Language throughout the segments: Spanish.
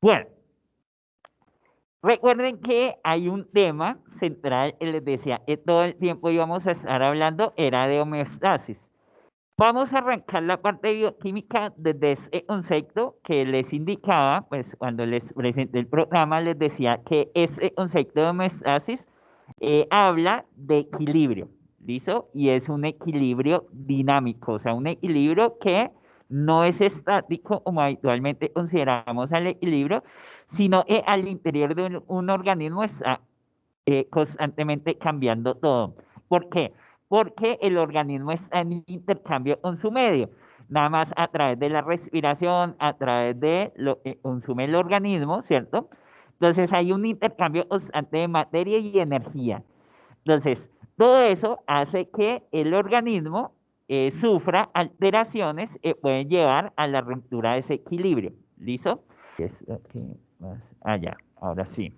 Bueno, recuerden que hay un tema central, les decía, todo el tiempo íbamos a estar hablando, era de homeostasis. Vamos a arrancar la parte bioquímica desde ese concepto que les indicaba, pues cuando les presenté el programa les decía que ese concepto de homeostasis habla de equilibrio, ¿listo? Y es un equilibrio dinámico, o sea, un equilibrio que no es estático como habitualmente consideramos al equilibrio, sino que al interior de un organismo está constantemente cambiando todo. ¿Por qué? Porque el organismo está en intercambio con su medio, nada más a través de la respiración, a través de lo que consume el organismo, ¿cierto? Entonces hay un intercambio constante de materia y energía. Entonces, todo eso hace que el organismo sufra alteraciones que pueden llevar a la ruptura de ese equilibrio. ¿Listo? Allá, ahora sí.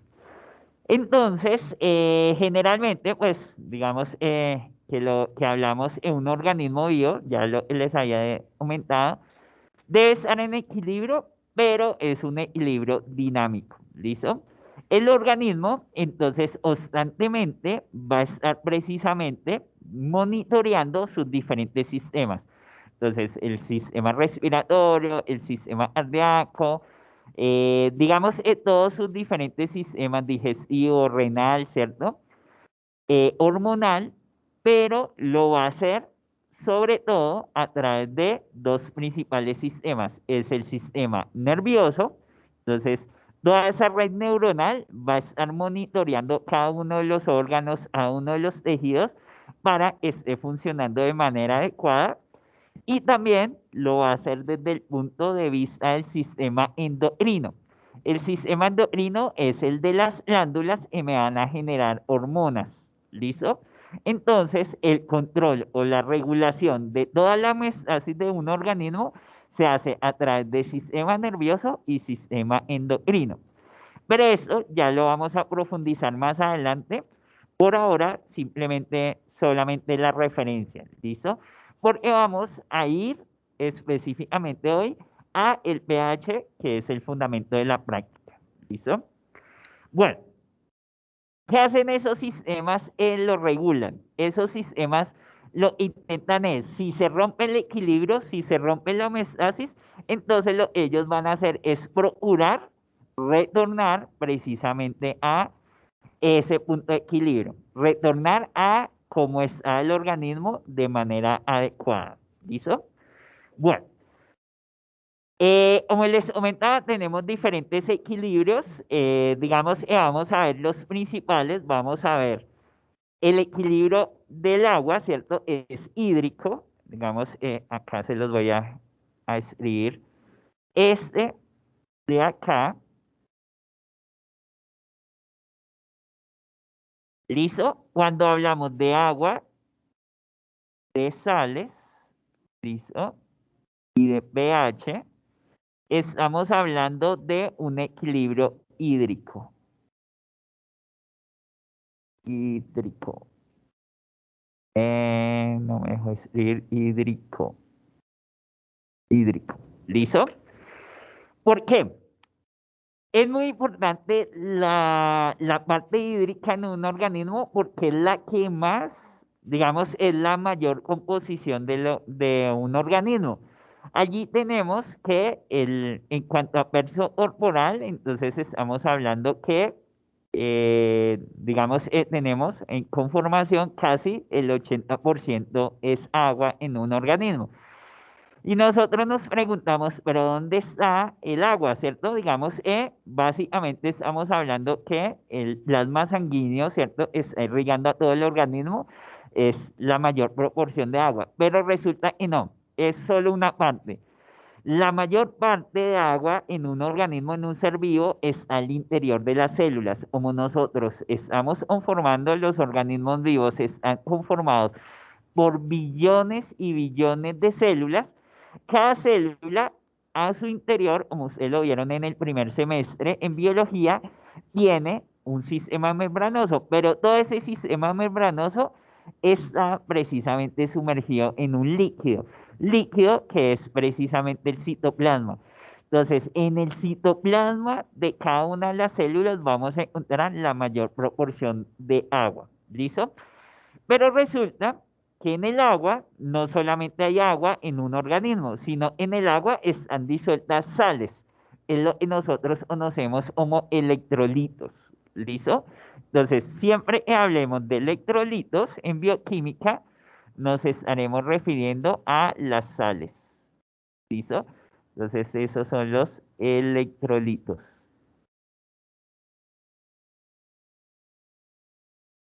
Entonces, generalmente, pues, digamos que lo que hablamos en un organismo vivo, ya lo les había comentado, debe estar en equilibrio, pero es un equilibrio dinámico, ¿listo? El organismo, entonces, constantemente va a estar precisamente monitoreando sus diferentes sistemas. Entonces, el sistema respiratorio, el sistema cardíaco, digamos, todos sus diferentes sistemas digestivo, renal, ¿cierto? Hormonal, pero lo va a hacer sobre todo a través de dos principales sistemas. Es el sistema nervioso, entonces toda esa red neuronal va a estar monitoreando cada uno de los órganos, cada uno de los tejidos para que esté funcionando de manera adecuada y también lo va a hacer desde el punto de vista del sistema endocrino. El sistema endocrino es el de las glándulas que me van a generar hormonas. ¿Listo? Entonces, el control o la regulación de toda la homeostasis de un organismo se hace a través del sistema nervioso y sistema endocrino. Pero esto ya lo vamos a profundizar más adelante. Por ahora, simplemente solamente la referencia, ¿listo? Porque vamos a ir específicamente hoy a el pH, que es el fundamento de la práctica, ¿listo? Bueno, ¿qué hacen esos sistemas? Lo regulan. Esos sistemas lo intentan es, si se rompe el equilibrio, si se rompe la homeostasis, entonces lo que ellos van a hacer es procurar retornar precisamente a ese punto de equilibrio, retornar a cómo está el organismo de manera adecuada. ¿Listo? Bueno, como les comentaba, tenemos diferentes equilibrios. Digamos, vamos a ver los principales. Vamos a ver el equilibrio del agua, ¿cierto? Es hídrico. Digamos, acá se los voy a escribir. Este de acá. ¿Listo? Cuando hablamos de agua, de sales, ¿listo? Y de pH, estamos hablando de un equilibrio hídrico. Hídrico. No me dejo escribir hídrico. Hídrico. ¿Listo? ¿Por qué? Es muy importante la parte hídrica en un organismo porque es la que más, digamos, es la mayor composición de un organismo. Allí tenemos que en cuanto a peso corporal, entonces estamos hablando que, digamos, tenemos en conformación casi el 80% es agua en un organismo. Y nosotros nos preguntamos, pero ¿dónde está el agua, cierto? Digamos, básicamente estamos hablando que el plasma sanguíneo, ¿cierto? Está irrigando a todo el organismo, es la mayor proporción de agua, pero resulta que no, es solo una parte. La mayor parte de agua en un organismo, en un ser vivo, está al interior de las células. Como nosotros estamos conformando, los organismos vivos están conformados por billones y billones de células. Cada célula a su interior, como ustedes lo vieron en el primer semestre en biología, tiene un sistema membranoso, pero todo ese sistema membranoso está precisamente sumergido en un líquido, líquido que es precisamente el citoplasma. Entonces, en el citoplasma de cada una de las células vamos a encontrar la mayor proporción de agua. ¿Listo? Pero resulta que en el agua no solamente hay agua en un organismo, sino en el agua están disueltas sales. Es lo que nosotros conocemos como electrolitos. ¿Listo? Entonces, siempre que hablemos de electrolitos en bioquímica, nos estaremos refiriendo a las sales. ¿Listo? Entonces, esos son los electrolitos.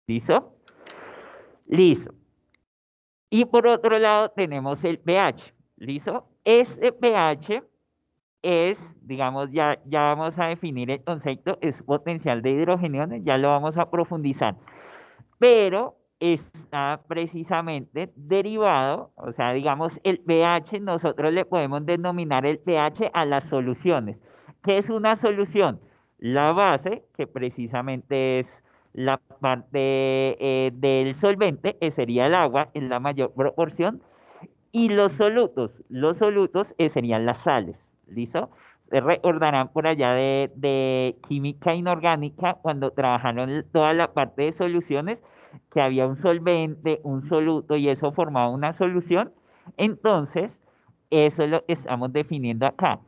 ¿Listo? Listo. Y por otro lado tenemos el pH. ¿Listo? Este pH es, digamos, ya vamos a definir el concepto, es potencial de hidrogeniones, ya lo vamos a profundizar. Pero está precisamente derivado, o sea, digamos, el pH, nosotros le podemos denominar el pH a las soluciones. ¿Qué es una solución? La base, que precisamente es la parte del solvente, que sería el agua en la mayor proporción, y los solutos serían las sales, ¿listo? Recordarán por allá de química inorgánica, cuando trabajaron toda la parte de soluciones, que había un solvente, un soluto y eso formaba una solución. Entonces, eso es lo que estamos definiendo acá.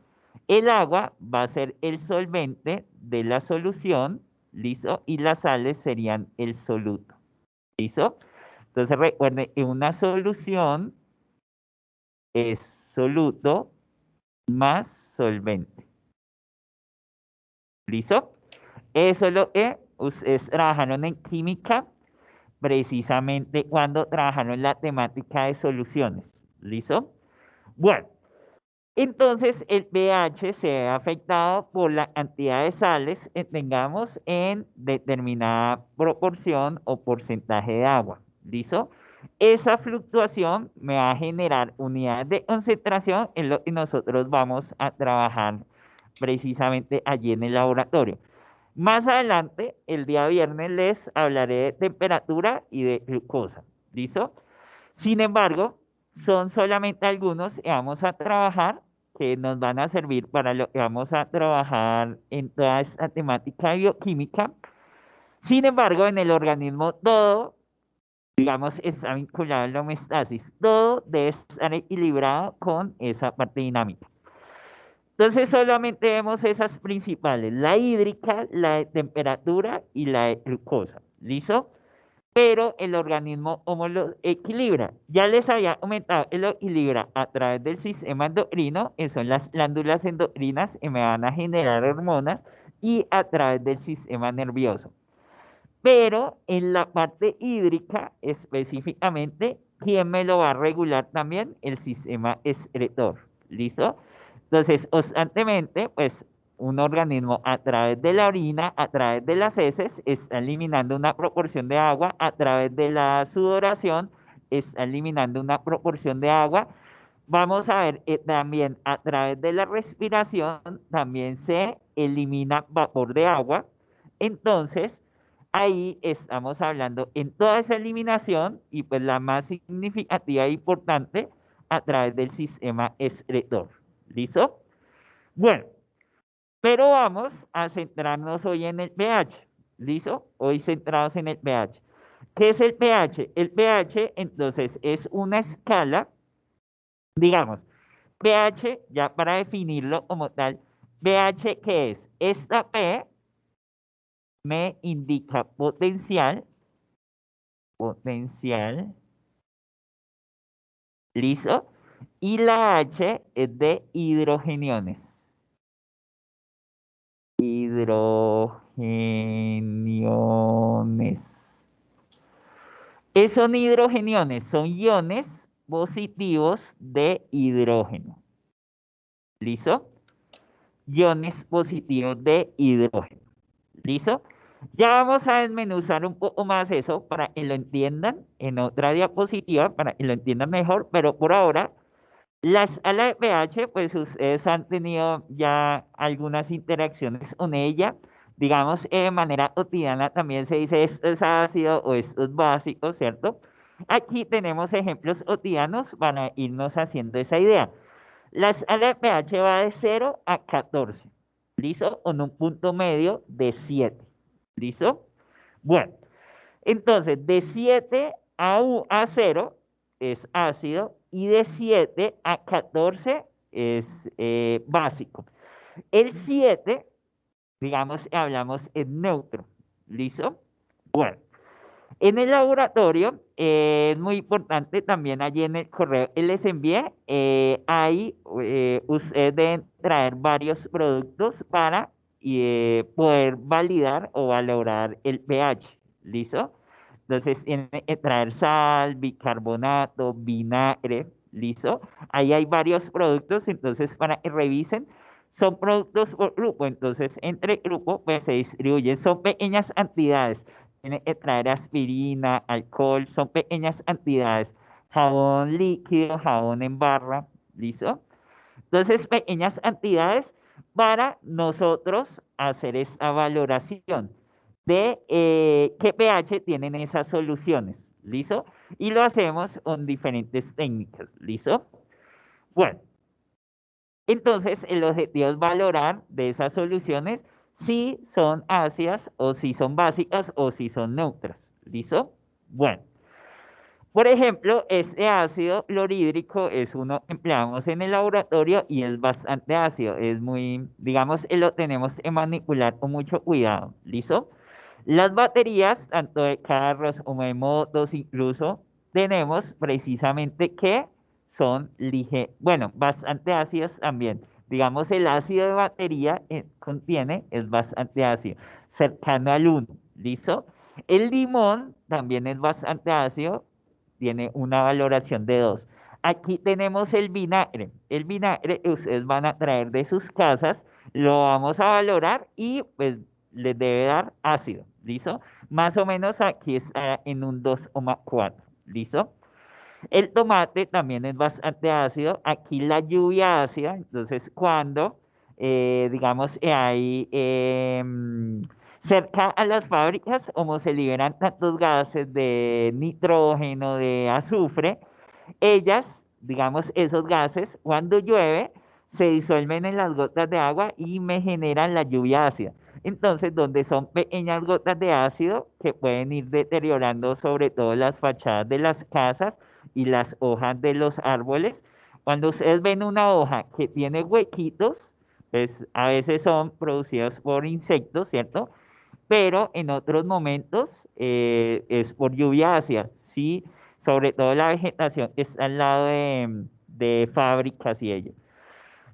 El agua va a ser el solvente de la solución, ¿listo? Y las sales serían el soluto, ¿listo? Entonces recuerden que una solución es soluto más solvente. ¿Listo? Eso es lo que ustedes trabajaron en química precisamente cuando trabajaron la temática de soluciones. ¿Listo? Bueno, entonces el pH se ve afectado por la cantidad de sales que tengamos en determinada proporción o porcentaje de agua. ¿Listo? Esa fluctuación me va a generar unidades de concentración en lo que nosotros vamos a trabajar precisamente allí en el laboratorio. Más adelante, el día viernes, les hablaré de temperatura y de glucosa. ¿Listo? Sin embargo, son solamente algunos que vamos a trabajar, que nos van a servir para lo que vamos a trabajar en toda esta temática de bioquímica. Sin embargo, en el organismo todo, digamos, está vinculado a la homeostasis. Todo debe estar equilibrado con esa parte dinámica. Entonces solamente vemos esas principales, la hídrica, la de temperatura y la de glucosa. ¿Listo? Pero el organismo, ¿cómo lo equilibra? Ya les había comentado, él lo equilibra a través del sistema endocrino, que son las glándulas endocrinas que me van a generar hormonas, y a través del sistema nervioso. Pero en la parte hídrica, específicamente, ¿quién me lo va a regular también? El sistema excretor. ¿Listo? Entonces, constantemente, pues un organismo a través de la orina, a través de las heces, está eliminando una proporción de agua, a través de la sudoración, está eliminando una proporción de agua. Vamos a ver, también a través de la respiración, también se elimina vapor de agua. Entonces, ahí estamos hablando en toda esa eliminación y pues la más significativa e importante a través del sistema excretor. ¿Listo? Bueno, pero vamos a centrarnos hoy en el pH. ¿Listo? Hoy centrados en el pH. ¿Qué es el pH? El pH entonces es una escala, digamos, pH, ya para definirlo como tal, pH, ¿qué es? Esta P me indica potencial, potencial, ¿listo? Y la H es de hidrogeniones. Hidrogeniones. ¿Qué son hidrogeniones? Son iones positivos de hidrógeno. ¿Listo? Iones positivos de hidrógeno. ¿Listo? Ya vamos a desmenuzar un poco más eso para que lo entiendan en otra diapositiva, para que lo entiendan mejor, pero por ahora, la escala de pH, pues ustedes han tenido ya algunas interacciones con ella. Digamos, de manera cotidiana también se dice esto es ácido o esto es básico, ¿cierto? Aquí tenemos ejemplos cotidianos para irnos haciendo esa idea. La escala de pH va de 0 a 14. ¿Listo? Con un punto medio de 7. ¿Listo? Bueno, entonces de 7 a 0 es ácido y de 7 a 14 es básico. El 7, digamos, hablamos en neutro. ¿Listo? Bueno, en el laboratorio es muy importante también allí en el correo que les envié, ahí ustedes deben traer varios productos para poder validar o valorar el pH. ¿Listo? Entonces tienen que traer sal, bicarbonato, vinagre. ¿Listo? Ahí hay varios productos, entonces para que revisen. Son productos por grupo, entonces entre grupo pues se distribuyen, son pequeñas cantidades. Tiene que traer aspirina, alcohol, son pequeñas cantidades. Jabón líquido, jabón en barra, ¿listo? Entonces, pequeñas cantidades para nosotros hacer esta valoración de qué pH tienen esas soluciones, ¿listo? Y lo hacemos con diferentes técnicas, ¿listo? Bueno, entonces, el objetivo es valorar de esas soluciones si son ácidas o si son básicas o si son neutras. ¿Listo? Bueno, por ejemplo, este ácido clorhídrico es uno que empleamos en el laboratorio y es bastante ácido. Es muy, digamos, lo tenemos que manipular con mucho cuidado. ¿Listo? Las baterías, tanto de carros como de motos, incluso, tenemos precisamente que son bueno, bastante ácidas también. Digamos, el ácido de batería contiene, es bastante ácido, cercano al 1, ¿listo? El limón también es bastante ácido, tiene una valoración de 2. Aquí tenemos el vinagre. El vinagre ustedes van a traer de sus casas, lo vamos a valorar y pues les debe dar ácido, ¿listo? Más o menos aquí está en un 2,4, ¿listo? El tomate también es bastante ácido. Aquí la lluvia ácida, entonces cuando, digamos, hay cerca a las fábricas, como se liberan tantos gases de nitrógeno, de azufre, ellas, digamos, esos gases, cuando llueve, se disuelven en las gotas de agua y me generan la lluvia ácida. Entonces, donde son pequeñas gotas de ácido que pueden ir deteriorando sobre todo las fachadas de las casas y las hojas de los árboles. Cuando ustedes ven una hoja que tiene huequitos, pues a veces son producidos por insectos, ¿cierto? Pero en otros momentos es por lluvia ácida, ¿sí? Sobre todo la vegetación que está al lado de fábricas y ello.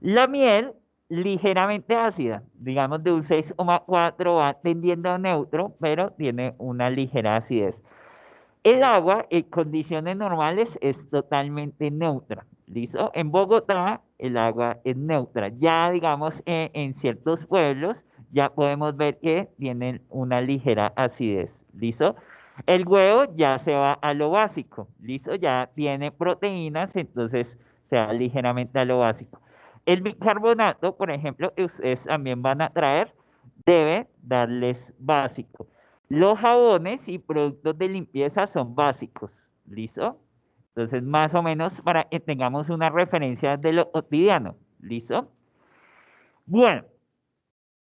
La miel, ligeramente ácida, digamos de un 6,4 va tendiendo a neutro, pero tiene una ligera acidez. El agua en condiciones normales es totalmente neutra. ¿Listo? En Bogotá el agua es neutra. Ya digamos en ciertos pueblos ya podemos ver que tienen una ligera acidez. ¿Listo? El huevo ya se va a lo básico. ¿Listo? Ya tiene proteínas, entonces se va ligeramente a lo básico. El bicarbonato, por ejemplo, que ustedes también van a traer, debe darles básico. Los jabones y productos de limpieza son básicos, ¿listo? Entonces, más o menos para que tengamos una referencia de lo cotidiano, ¿listo? Bueno,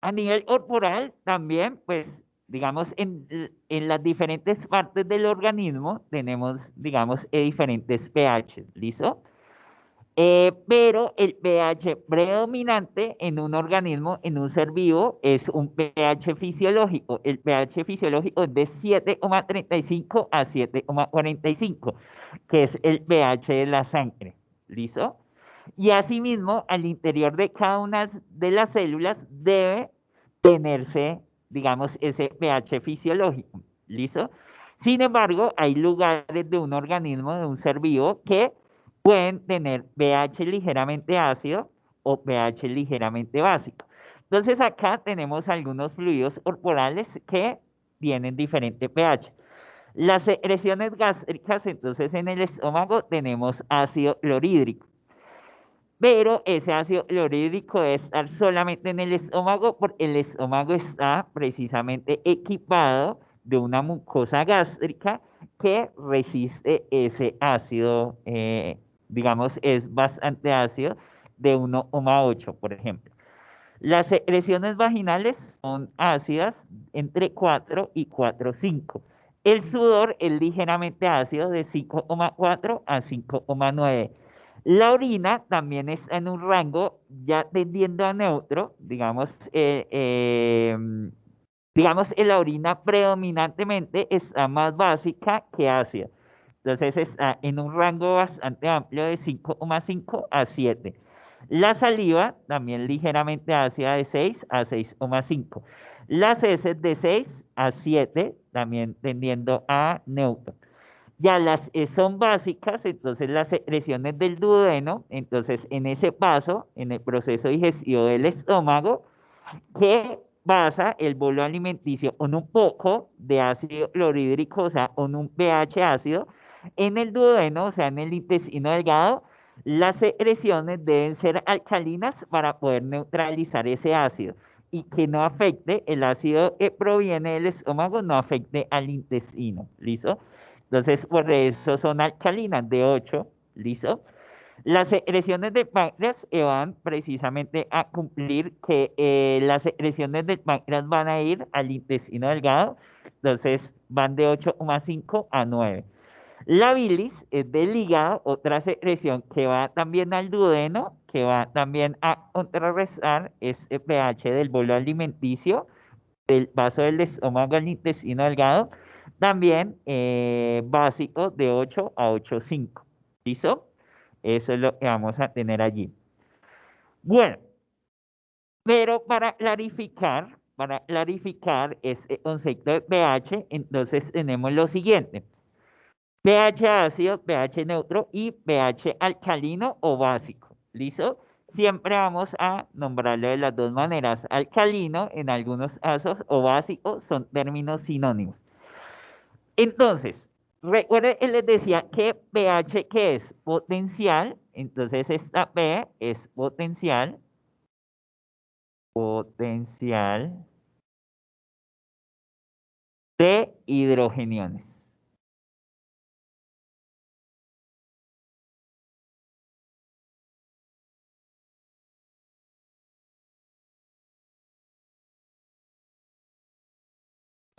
a nivel corporal también, pues, digamos, en las diferentes partes del organismo tenemos, digamos, diferentes pH, ¿listo? Pero el pH predominante en un organismo, en un ser vivo, es un pH fisiológico. El pH fisiológico es de 7,35 a 7,45, que es el pH de la sangre. ¿Listo? Y asimismo, al interior de cada una de las células debe tenerse, digamos, ese pH fisiológico. ¿Listo? Sin embargo, hay lugares de un organismo, de un ser vivo, que pueden tener pH ligeramente ácido o pH ligeramente básico. Entonces acá tenemos algunos fluidos corporales que tienen diferente pH. Las secreciones gástricas, entonces en el estómago tenemos ácido clorhídrico, pero ese ácido clorhídrico debe estar solamente en el estómago porque el estómago está precisamente equipado de una mucosa gástrica que resiste ese ácido, digamos, es bastante ácido, de 1,8, por ejemplo. Las secreciones vaginales son ácidas entre 4 y 4,5. El sudor es ligeramente ácido de 5,4 a 5,9. La orina también está en un rango ya tendiendo a neutro, digamos, en la orina predominantemente está más básica que ácida. Entonces está en un rango bastante amplio de 5,5 a 7. La saliva también ligeramente ácida de 6 a 6,5. Las heces de 6 a 7, también tendiendo a neutro. Ya las son básicas, entonces las secreciones del duodeno, entonces en ese paso, en el proceso digestivo del estómago, que basa el bolo alimenticio en un poco de ácido clorhídrico, o sea, con un pH ácido, en el duodeno, o sea, en el intestino delgado, las secreciones deben ser alcalinas para poder neutralizar ese ácido y que no afecte el ácido que proviene del estómago, no afecte al intestino, ¿listo? Entonces, por eso son alcalinas de 8, ¿listo? Las secreciones del páncreas van precisamente a cumplir que las secreciones del páncreas van a ir al intestino delgado, entonces van de 8,5 a 9. La bilis es del hígado, otra secreción que va también al duodeno, que va también a contrarrestar este pH del bolo alimenticio, del paso del estómago al intestino delgado, también básico de 8 a 8,5. ¿Listo? Eso es lo que vamos a tener allí. Bueno, pero para clarificar este concepto de pH, entonces tenemos lo siguiente. pH ácido, pH neutro y pH alcalino o básico. ¿Listo? Siempre vamos a nombrarlo de las dos maneras. Alcalino en algunos casos o básico son términos sinónimos. Entonces, recuerden que les decía que pH que es potencial, entonces esta P es potencial de hidrogeniones.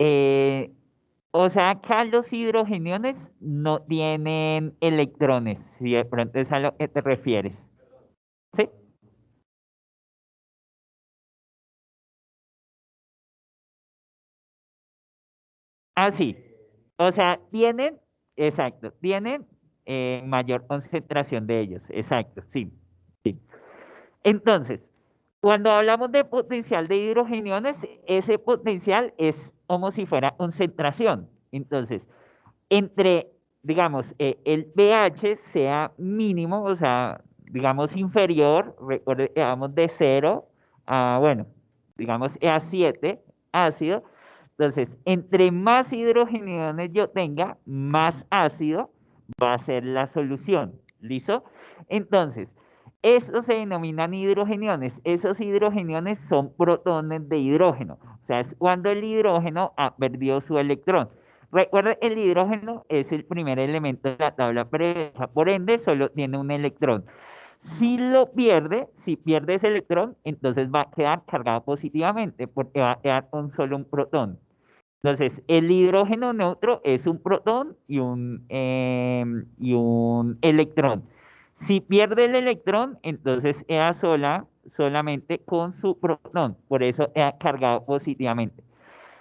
Eh, o sea, acá los hidrogeniones no tienen electrones, si de pronto es a lo que te refieres. ¿Sí? Ah, sí. O sea, tienen, exacto, tienen mayor concentración de ellos. Exacto, sí. Sí. Entonces, cuando hablamos de potencial de hidrogeniones, ese potencial es como si fuera concentración. Entonces, entre, digamos, el pH sea mínimo, o sea, digamos inferior, recuerde, digamos de 0 a, bueno, digamos a 7 ácido. Entonces, entre más hidrogeniones yo tenga, más ácido va a ser la solución. ¿Listo? Entonces, eso se denominan hidrogeniones. Esos hidrogeniones son protones de hidrógeno. O sea, es cuando el hidrógeno ha perdido su electrón. Recuerda, el hidrógeno es el primer elemento de la tabla periódica, por ende solo tiene un electrón. Si lo pierde, si pierde ese electrón, entonces va a quedar cargado positivamente porque va a quedar con solo un protón. Entonces, el hidrógeno neutro es un protón y un electrón. Si pierde el electrón, entonces queda solamente con su protón, por eso queda cargado positivamente.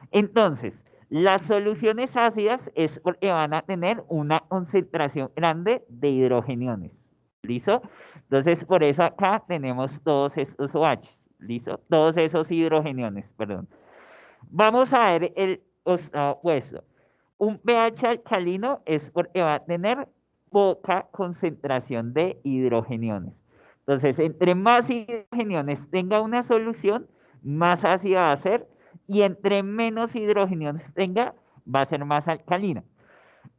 Entonces, las soluciones ácidas es porque van a tener una concentración grande de hidrogeniones. ¿Listo? Entonces, por eso acá tenemos todos estos OHs. ¿Listo? Todos esos hidrogeniones, perdón. Vamos a ver el opuesto. Un pH alcalino es porque va a tener poca concentración de hidrogeniones. Entonces, entre más hidrogeniones tenga una solución, más ácida va a ser, y entre menos hidrogeniones tenga, va a ser más alcalina.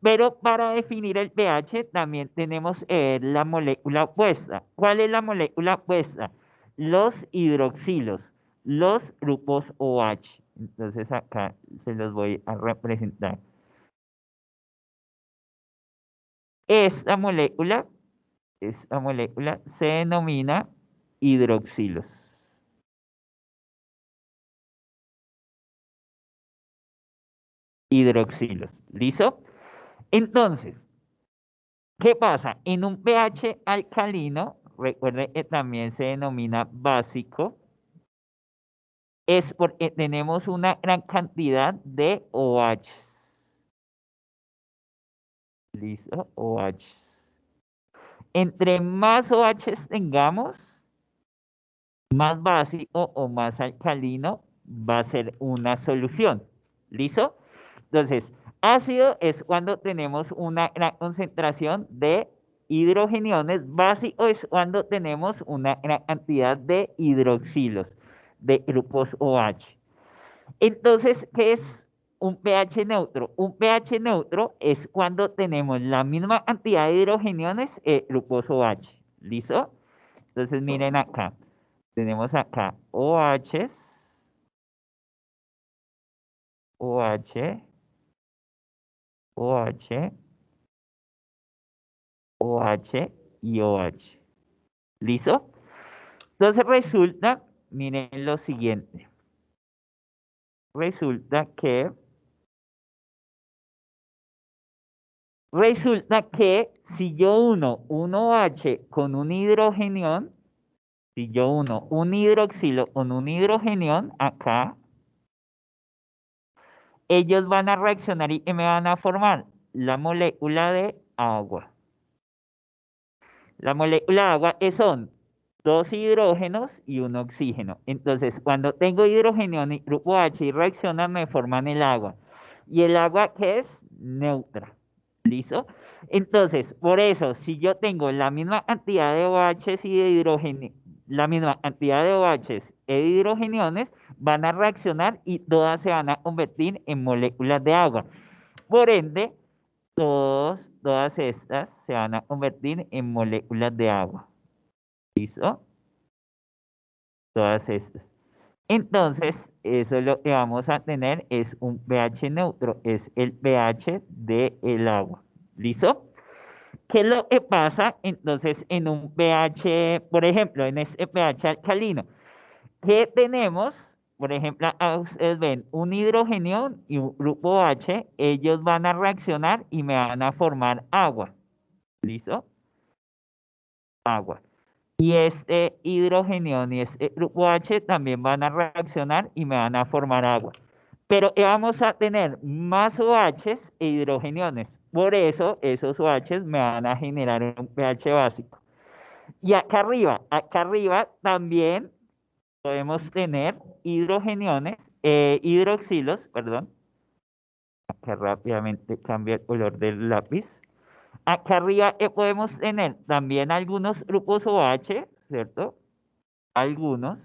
Pero para definir el pH también tenemos la molécula opuesta. ¿Cuál es la molécula opuesta? Los hidroxilos, los grupos OH. Entonces acá se los voy a representar. Esta molécula se denomina hidroxilos. Hidroxilos. ¿Listo? Entonces, ¿qué pasa? En un pH alcalino, recuerde que también se denomina básico, es porque tenemos una gran cantidad de OHs. ¿Listo? OHs. Entre más OHs tengamos, más básico o más alcalino va a ser una solución. ¿Listo? Entonces, ácido es cuando tenemos una gran concentración de hidrogeniones. Básico es cuando tenemos una gran cantidad de hidroxilos, de grupos OH. Entonces, ¿qué es un pH neutro? Un pH neutro es cuando tenemos la misma cantidad de hidrogeniones, grupos OH. ¿Listo? Entonces, miren acá. Tenemos acá OHs, OH, OH, OH y OH. ¿Listo? Entonces miren lo siguiente. Resulta que, si yo uno un OH con un hidrogenión, si yo uno un hidroxilo con un hidrogenión acá, ellos van a reaccionar y me van a formar la molécula de agua. La molécula de agua son dos hidrógenos y un oxígeno. Entonces, cuando tengo hidrógeno y grupo H y reaccionan, me forman el agua. ¿Y el agua qué es? Neutra. ¿Listo? Entonces, por eso, si yo tengo la misma cantidad de OHs y de hidrógeno, la misma cantidad de OHs y de hidrogeniones, van a reaccionar y todas se van a convertir en moléculas de agua. Por ende, todas estas se van a convertir en moléculas de agua. ¿Listo? Todas estas. Entonces, eso es lo que vamos a tener, es un pH neutro, es el pH del agua. ¿Listo? ¿Qué es lo que pasa entonces en un pH, por ejemplo, en este pH alcalino? ¿Qué tenemos? Por ejemplo, ustedes ven un hidrogenio y un grupo H, ellos van a reaccionar y me van a formar agua. ¿Listo? Agua. Y este hidrogenio y este grupo H también van a reaccionar y me van a formar agua. Pero vamos a tener más OHs e hidrogeniones. Por eso esos OHs me van a generar un pH básico. Y acá arriba también podemos tener hidrogeniones, hidroxilos, perdón. Acá rápidamente cambia el color del lápiz. Acá arriba podemos tener también algunos grupos OH, ¿cierto? Algunos.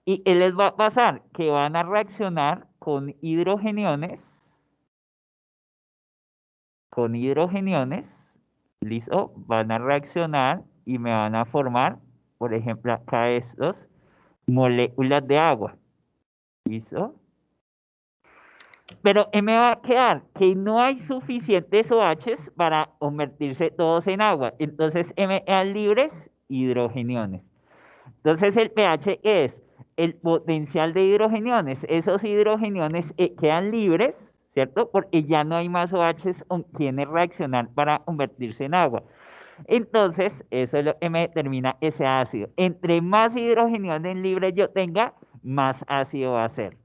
¿Y qué les va a pasar? Que van a reaccionar con hidrogeniones, ¿listo? Van a reaccionar y me van a formar, por ejemplo, acá estos, moléculas de agua, ¿listo? Pero ¿qué me va a quedar? Que no hay suficientes OHs para convertirse todos en agua. Entonces, me quedan libres hidrogeniones. Entonces, el pH es el potencial de hidrogeniones. Esos hidrogeniones quedan libres, ¿cierto? Porque ya no hay más OHs con quienes reaccionar para convertirse en agua. Entonces, eso es lo que me determina ese ácido. Entre más hidrogeniones libres yo tenga, más ácido va a ser.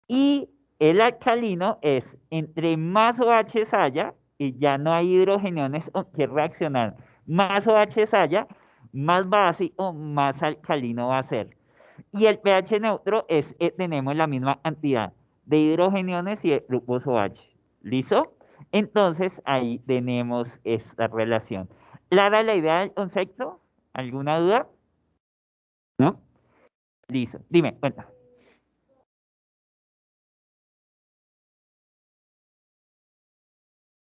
Y el alcalino es entre más OHs haya, y ya no hay hidrogeniones con que reaccionar, más OHs haya, más básico, más alcalino va a ser. Y el pH neutro es, tenemos la misma cantidad de hidrogeniones y de grupos OH. ¿Listo? Entonces ahí tenemos esta relación. ¿Clara la idea del concepto? ¿Alguna duda? ¿No? Listo. Dime, cuenta.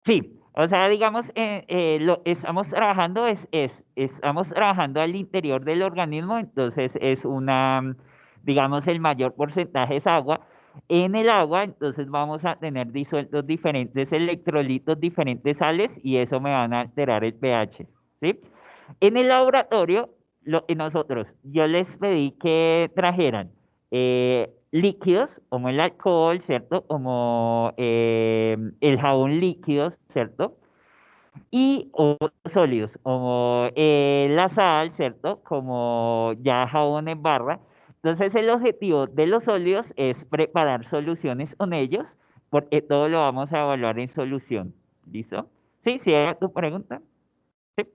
Sí, o sea, digamos, lo estamos trabajando estamos trabajando al interior del organismo, entonces es digamos, el mayor porcentaje es agua. En el agua, entonces vamos a tener disueltos diferentes electrolitos, diferentes sales, y eso me van a alterar el pH, ¿sí? En el laboratorio, yo les pedí que trajeran líquidos, como el alcohol, ¿cierto? Como el jabón líquido, ¿cierto? Y sólidos, como la sal, ¿cierto? Como ya jabón en barra. Entonces el objetivo de los sólidos es preparar soluciones con ellos, porque todo lo vamos a evaluar en solución. ¿Listo? Sí, sí, era tu pregunta. Sí,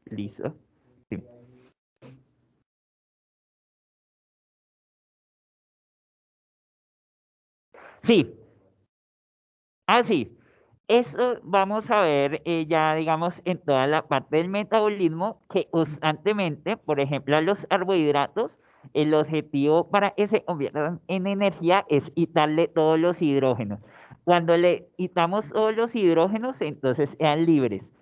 listo. Sí. Sí, sí. Eso vamos a ver ya, digamos, en toda la parte del metabolismo, que constantemente, por ejemplo, a los carbohidratos, el objetivo para que se conviertan en energía es quitarle todos los hidrógenos. Cuando le quitamos todos los hidrógenos, entonces quedan libres.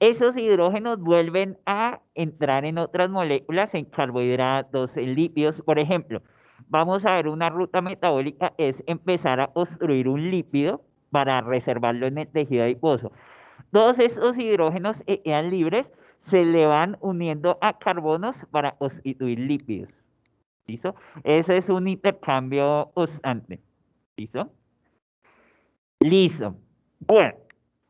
Esos hidrógenos vuelven a entrar en otras moléculas, en carbohidratos, en lípidos. Por ejemplo, vamos a ver una ruta metabólica, es empezar a construir un lípido para reservarlo en el tejido adiposo. Todos esos hidrógenos que quedan libres se le van uniendo a carbonos para constituir lípidos. ¿Listo? Ese es un intercambio constante. ¿Listo? Listo. Bueno,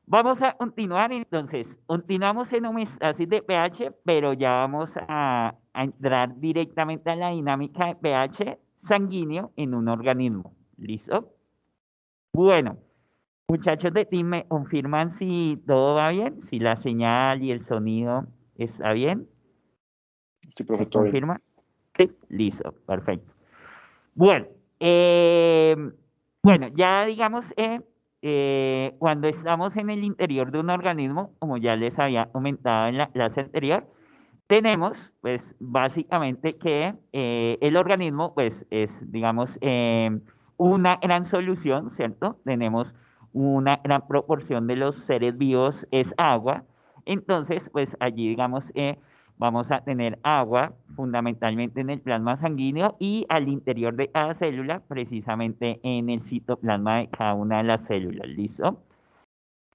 vamos a continuar entonces. Continuamos en homeostasis de pH, pero ya vamos a entrar directamente a la dinámica de pH sanguíneo en un organismo. ¿Listo? Bueno, muchachos de team, ¿me confirman si todo va bien? Si la señal y el sonido está bien. Sí, profe, ¿Me todo bien. confirma? Sí, listo, perfecto. Bueno, eh, bueno, ya digamos, cuando estamos en el interior de un organismo, como ya les había comentado en la clase anterior, tenemos, pues, básicamente que el organismo, pues, es, digamos, una gran solución, ¿cierto? Tenemos una gran proporción de los seres vivos es agua. Entonces, pues, allí, digamos, vamos a tener agua fundamentalmente en el plasma sanguíneo y al interior de cada célula, precisamente en el citoplasma de cada una de las células, ¿listo?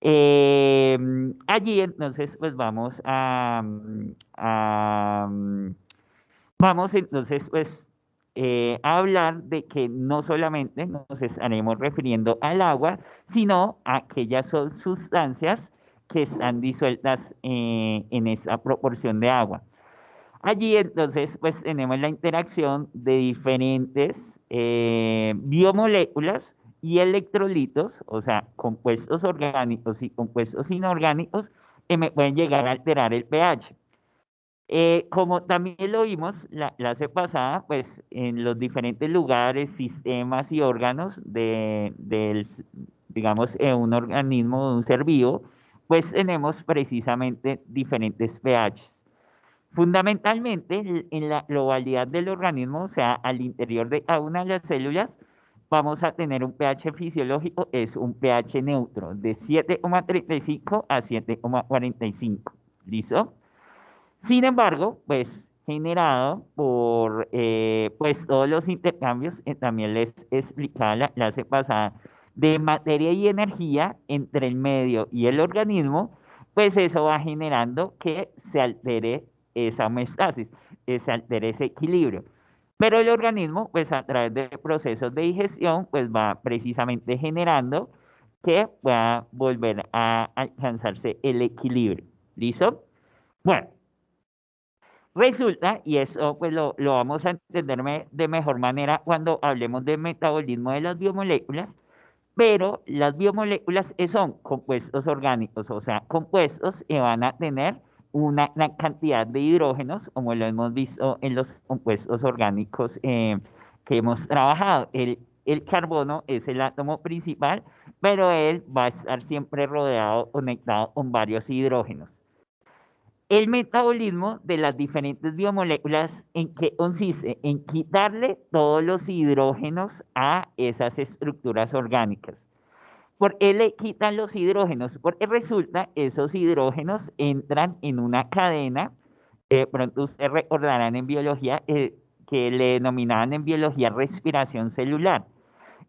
Allí entonces pues vamos vamos entonces pues a hablar de que no solamente nos estaremos refiriendo al agua, sino a aquellas sustancias que están disueltas en esa proporción de agua. Allí entonces pues tenemos la interacción de diferentes biomoléculas y electrolitos, o sea, compuestos orgánicos y compuestos inorgánicos que me pueden llegar a alterar el pH. Como también lo vimos la clase pasada, pues en los diferentes lugares, sistemas y órganos digamos, un organismo, de un ser vivo, pues tenemos precisamente diferentes pHs. Fundamentalmente, en la globalidad del organismo, o sea, al interior de cada una de las células, vamos a tener un pH fisiológico, es un pH neutro, de 7,35 a 7,45. ¿Listo? Sin embargo, pues generado por pues todos los intercambios que también les explicaba la clase pasada de materia y energía entre el medio y el organismo, pues eso va generando que se altere esa homeostasis, que se altere ese equilibrio. Pero el organismo, pues a través de procesos de digestión, pues va precisamente generando que pueda volver a alcanzarse el equilibrio. ¿Listo? Bueno. Resulta, y eso pues lo vamos a entender de mejor manera cuando hablemos del metabolismo de las biomoléculas, pero las biomoléculas son compuestos orgánicos, o sea, compuestos que van a tener una gran cantidad de hidrógenos, como lo hemos visto en los compuestos orgánicos que hemos trabajado. El carbono es el átomo principal, pero él va a estar siempre rodeado, conectado con varios hidrógenos. El metabolismo de las diferentes biomoléculas, ¿en qué consiste? En quitarle todos los hidrógenos a esas estructuras orgánicas. ¿Por qué le quitan los hidrógenos? Porque resulta esos hidrógenos entran en una cadena, de pronto ustedes recordarán en biología, que le denominaban en biología respiración celular,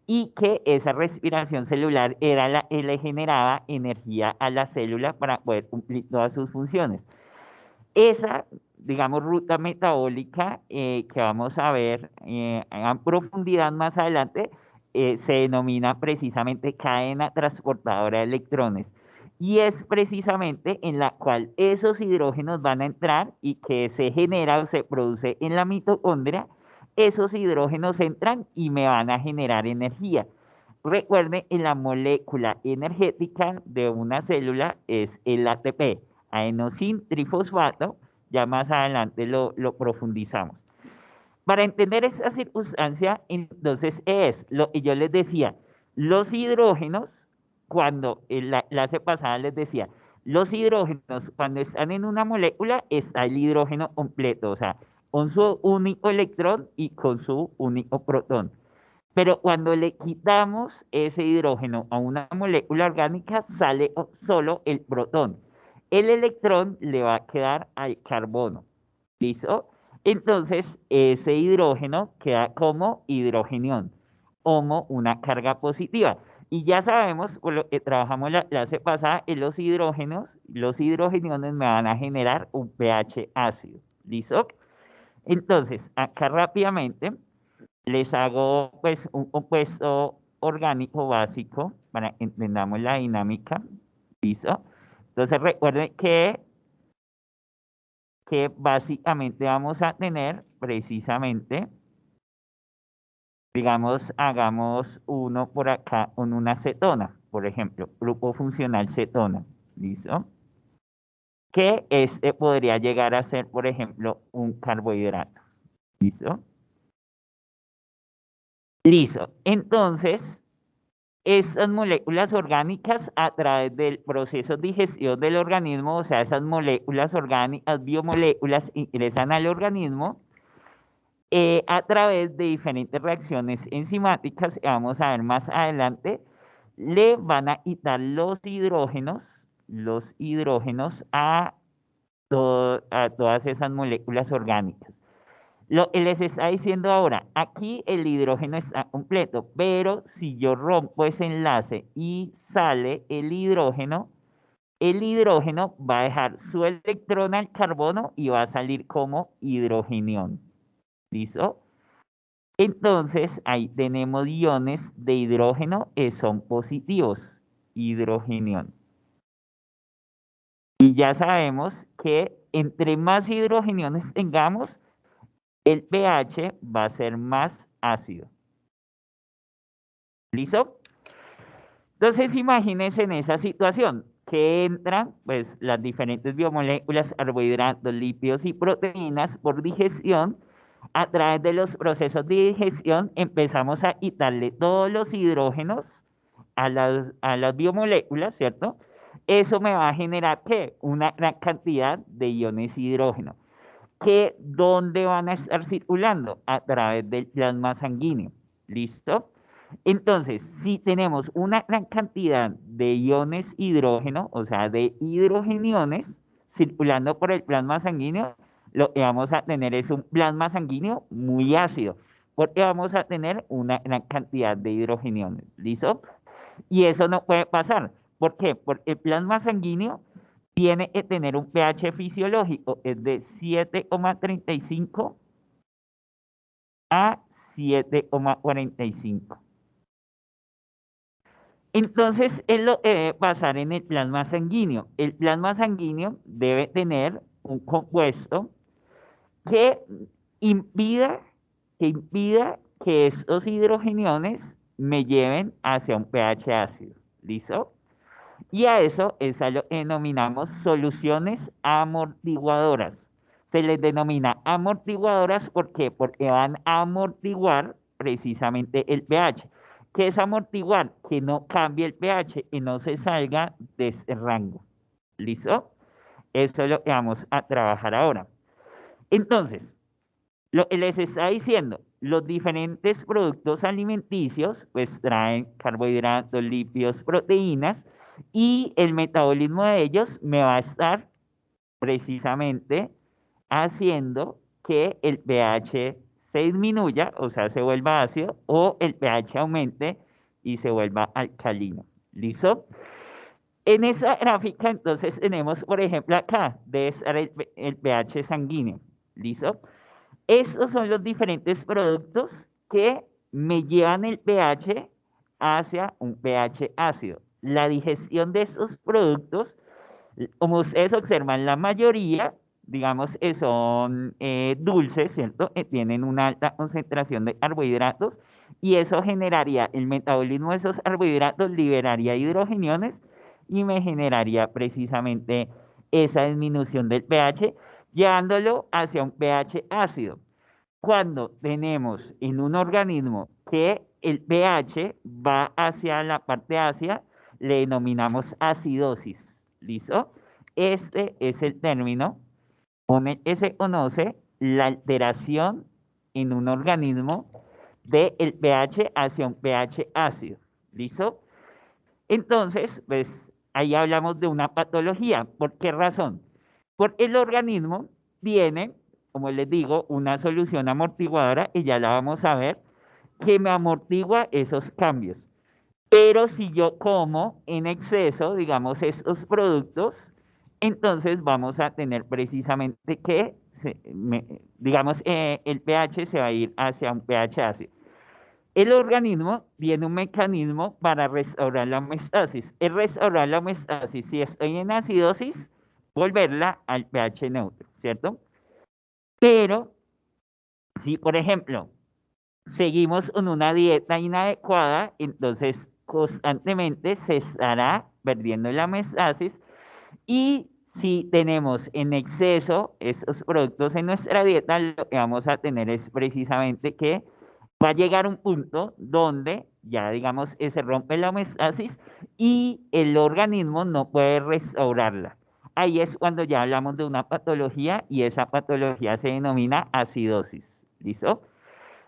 y que esa respiración celular era la que le generaba energía a la célula para poder cumplir todas sus funciones. Esa, digamos, ruta metabólica que vamos a ver en profundidad más adelante, se denomina precisamente cadena transportadora de electrones. Y es precisamente en la cual esos hidrógenos van a entrar y que se genera o se produce en la mitocondria. Esos hidrógenos entran y me van a generar energía. Recuerden, en la molécula energética de una célula es el ATP, adenosin trifosfato. Ya más adelante lo profundizamos. Para entender esa circunstancia, entonces es lo que yo les decía, los hidrógenos, cuando en la clase pasada les decía, los hidrógenos cuando están en una molécula está el hidrógeno completo, o sea, con su único electrón y con su único protón. Pero cuando le quitamos ese hidrógeno a una molécula orgánica, sale solo el protón. El electrón le va a quedar al carbono. ¿Listo? Entonces, ese hidrógeno queda como hidrogenión, como una carga positiva. Y ya sabemos, por lo que trabajamos la clase pasada, en los hidrogeniones me van a generar un pH ácido. ¿Listo? Entonces, acá rápidamente les hago pues un compuesto orgánico básico para que entendamos la dinámica. ¿Listo? Entonces recuerden que básicamente vamos a tener precisamente, digamos, hagamos uno por acá con una cetona, por ejemplo, grupo funcional cetona. ¿Listo? Que este podría llegar a ser, por ejemplo, un carbohidrato. ¿Listo? Listo. Entonces, estas moléculas orgánicas a través del proceso de digestión del organismo, o sea, esas moléculas orgánicas, biomoléculas, ingresan al organismo a través de diferentes reacciones enzimáticas, que vamos a ver más adelante, le van a quitar los hidrógenos a todas esas moléculas orgánicas. Lo que les está diciendo ahora, aquí el hidrógeno está completo, pero si yo rompo ese enlace y sale el hidrógeno va a dejar su electrón al carbono y va a salir como hidrogenión. ¿Listo? Entonces, ahí tenemos iones de hidrógeno que son positivos, hidrogenión. Y ya sabemos que entre más hidrogeniones tengamos, el pH va a ser más ácido. ¿Listo? Entonces imagínense en esa situación que entran pues las diferentes biomoléculas, carbohidratos, lípidos y proteínas por digestión. A través de los procesos de digestión empezamos a quitarle todos los hidrógenos a las biomoléculas, ¿cierto? Eso me va a generar ¿qué? Una gran cantidad de iones hidrógeno. ¿Que dónde van a estar circulando? A través del plasma sanguíneo. ¿Listo? Entonces, si tenemos una gran cantidad de iones hidrógeno, o sea, de hidrogeniones circulando por el plasma sanguíneo, lo que vamos a tener es un plasma sanguíneo muy ácido, porque vamos a tener una gran cantidad de hidrogeniones. ¿Listo? Y eso no puede pasar. ¿Por qué? Porque el plasma sanguíneo tiene que tener un pH fisiológico, es de 7,35 a 7,45. Entonces, es lo que debe pasar en el plasma sanguíneo. El plasma sanguíneo debe tener un compuesto que impida, que estos hidrogeniones me lleven hacia un pH ácido. ¿Listo? Y a eso es a lo que denominamos soluciones amortiguadoras. Se les denomina amortiguadoras ¿por qué? Porque van a amortiguar precisamente el pH. ¿Qué es amortiguar? Que no cambie el pH y no se salga de este rango. ¿Listo? Eso es lo que vamos a trabajar ahora. Entonces, lo que les está diciendo, los diferentes productos alimenticios pues traen carbohidratos, lípidos, proteínas y el metabolismo de ellos me va a estar precisamente haciendo que el pH se disminuya, o sea, se vuelva ácido, o el pH aumente y se vuelva alcalino. ¿Listo? En esa gráfica, entonces, tenemos, por ejemplo, acá, debe estar el pH sanguíneo. ¿Listo? Estos son los diferentes productos que me llevan el pH hacia un pH ácido. La digestión de estos productos, como ustedes observan, la mayoría, digamos, son dulces, ¿cierto? Tienen una alta concentración de carbohidratos y eso generaría, el metabolismo de esos carbohidratos liberaría hidrogeniones y me generaría precisamente esa disminución del pH, llevándolo hacia un pH ácido. Cuando tenemos en un organismo que el pH va hacia la parte ácida, le denominamos acidosis. ¿Listo? Este es el término con el que se conoce la alteración en un organismo del pH hacia un pH ácido. ¿Listo? Entonces, pues ahí hablamos de una patología. ¿Por qué razón? Porque el organismo tiene, como les digo, una solución amortiguadora, y ya la vamos a ver, que me amortigua esos cambios. Pero si yo como en exceso, digamos, estos productos, entonces vamos a tener precisamente que, digamos, el pH se va a ir hacia un pH ácido. El organismo tiene un mecanismo para restaurar la homeostasis. Es restaurar la homeostasis, si estoy en acidosis, volverla al pH neutro, ¿cierto? Pero si, por ejemplo, seguimos con una dieta inadecuada, entonces constantemente se estará perdiendo la homeostasis. Y si tenemos en exceso esos productos en nuestra dieta, lo que vamos a tener es precisamente que va a llegar un punto donde ya, digamos, se rompe la homeostasis y el organismo no puede restaurarla. Ahí es cuando ya hablamos de una patología y esa patología se denomina acidosis. ¿Listo?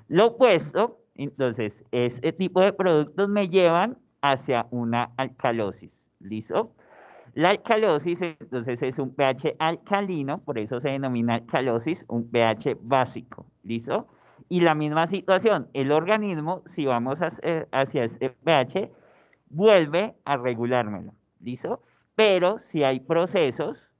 Lo opuesto, entonces, este tipo de productos me llevan hacia una alcalosis. ¿Listo? La alcalosis, entonces, es un pH alcalino, por eso se denomina alcalosis, un pH básico. ¿Listo? Y la misma situación, el organismo, si vamos hacia este pH, vuelve a regulármelo. ¿Listo? Pero si hay procesos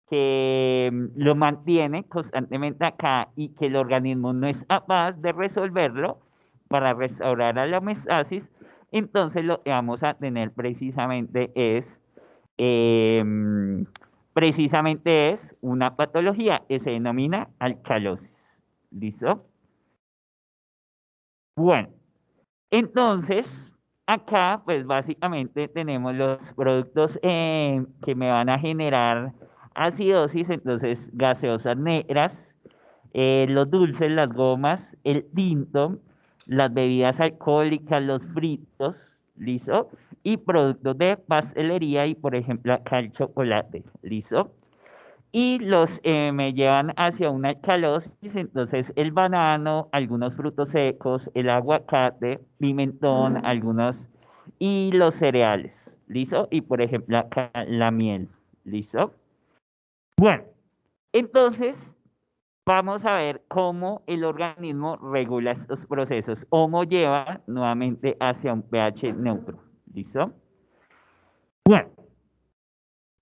que lo mantienen constantemente acá y que el organismo no es capaz de resolverlo para restaurar a la homeostasis, entonces lo que vamos a tener em, precisamente es una patología que se denomina alcalosis. ¿Listo? Bueno, entonces acá pues básicamente tenemos los productos que me van a generar acidosis, entonces gaseosas negras, los dulces, las gomas, el tinto, las bebidas alcohólicas, los fritos, ¿listo? Y productos de pastelería y, por ejemplo, acá el chocolate, ¿listo? Y los me llevan hacia una alcalosis, entonces el banano, algunos frutos secos, el aguacate, pimentón, algunos, y los cereales, ¿listo? Y, por ejemplo, acá la miel, ¿listo? Bueno, entonces vamos a ver cómo el organismo regula estos procesos, cómo lleva nuevamente hacia un pH neutro. ¿Listo? Bueno,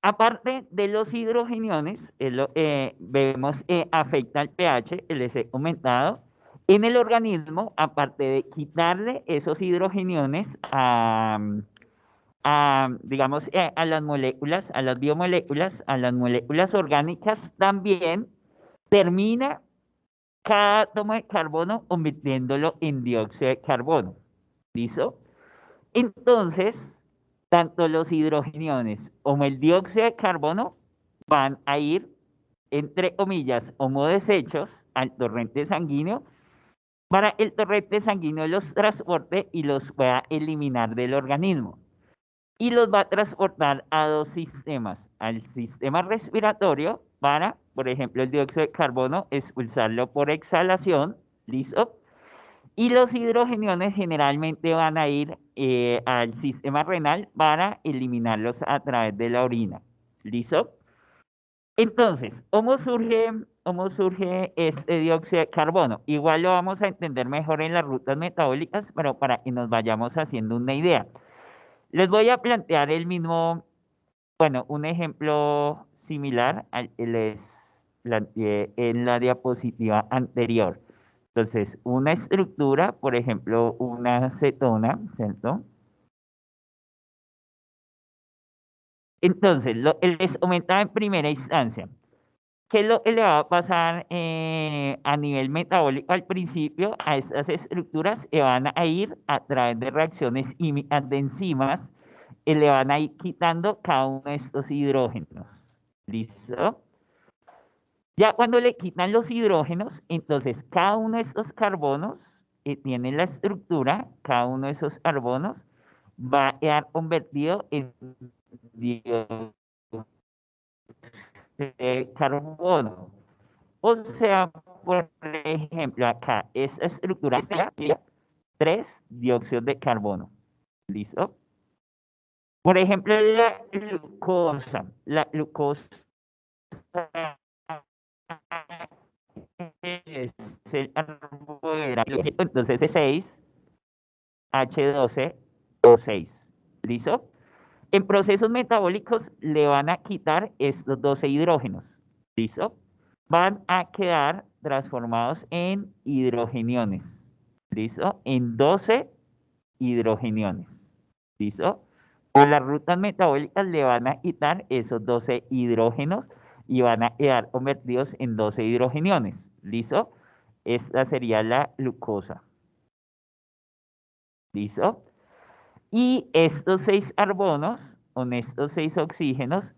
aparte de los hidrogeniones, vemos afecta al pH, les he comentado. En el organismo, aparte de quitarle esos hidrogeniones digamos, a las moléculas, a las biomoléculas, a las moléculas orgánicas, también termina cada átomo de carbono convirtiéndolo en dióxido de carbono. ¿Listo? Entonces, tanto los hidrogeniones como el dióxido de carbono van a ir, entre comillas, como desechos al torrente sanguíneo para el torrente sanguíneo los transporte y los pueda eliminar del organismo. Y los va a transportar a dos sistemas, al sistema respiratorio para, por ejemplo, el dióxido de carbono, expulsarlo por exhalación, ¿listo? Y los hidrogeniones generalmente van a ir al sistema renal para eliminarlos a través de la orina, ¿listo? Entonces, ¿cómo surge este dióxido de carbono? Igual lo vamos a entender mejor en las rutas metabólicas, pero para que nos vayamos haciendo una idea. Les voy a plantear el mismo, Bueno, un ejemplo similar es en la diapositiva anterior. Entonces, una estructura, por ejemplo, una cetona, ¿cierto? Entonces, les aumentaba en primera instancia. ¿Qué es lo que le va a pasar a nivel metabólico al principio a estas estructuras? Que van a ir a través de reacciones químicas de enzimas y le van a ir quitando cada uno de estos hidrógenos. ¿Listo? Ya cuando le quitan los hidrógenos, entonces cada uno de estos carbonos que tiene la estructura, cada uno de esos carbonos va a quedar convertido en dióxido de carbono. O sea, por ejemplo, acá esta estructura sería 3 dióxido de carbono. ¿Listo? Por ejemplo, la glucosa es el carbohidrato, entonces es 6 H12O6. ¿Listo? En procesos metabólicos le van a quitar estos 12 hidrógenos. ¿Listo? Van a quedar transformados en hidrogeniones. ¿Listo? En 12 hidrogeniones. ¿Listo? Por las rutas metabólicas le van a quitar esos 12 hidrógenos y van a quedar convertidos en 12 hidrogeniones. ¿Listo? Esta sería la glucosa. ¿Listo? Y estos 6 carbonos, con estos 6 oxígenos,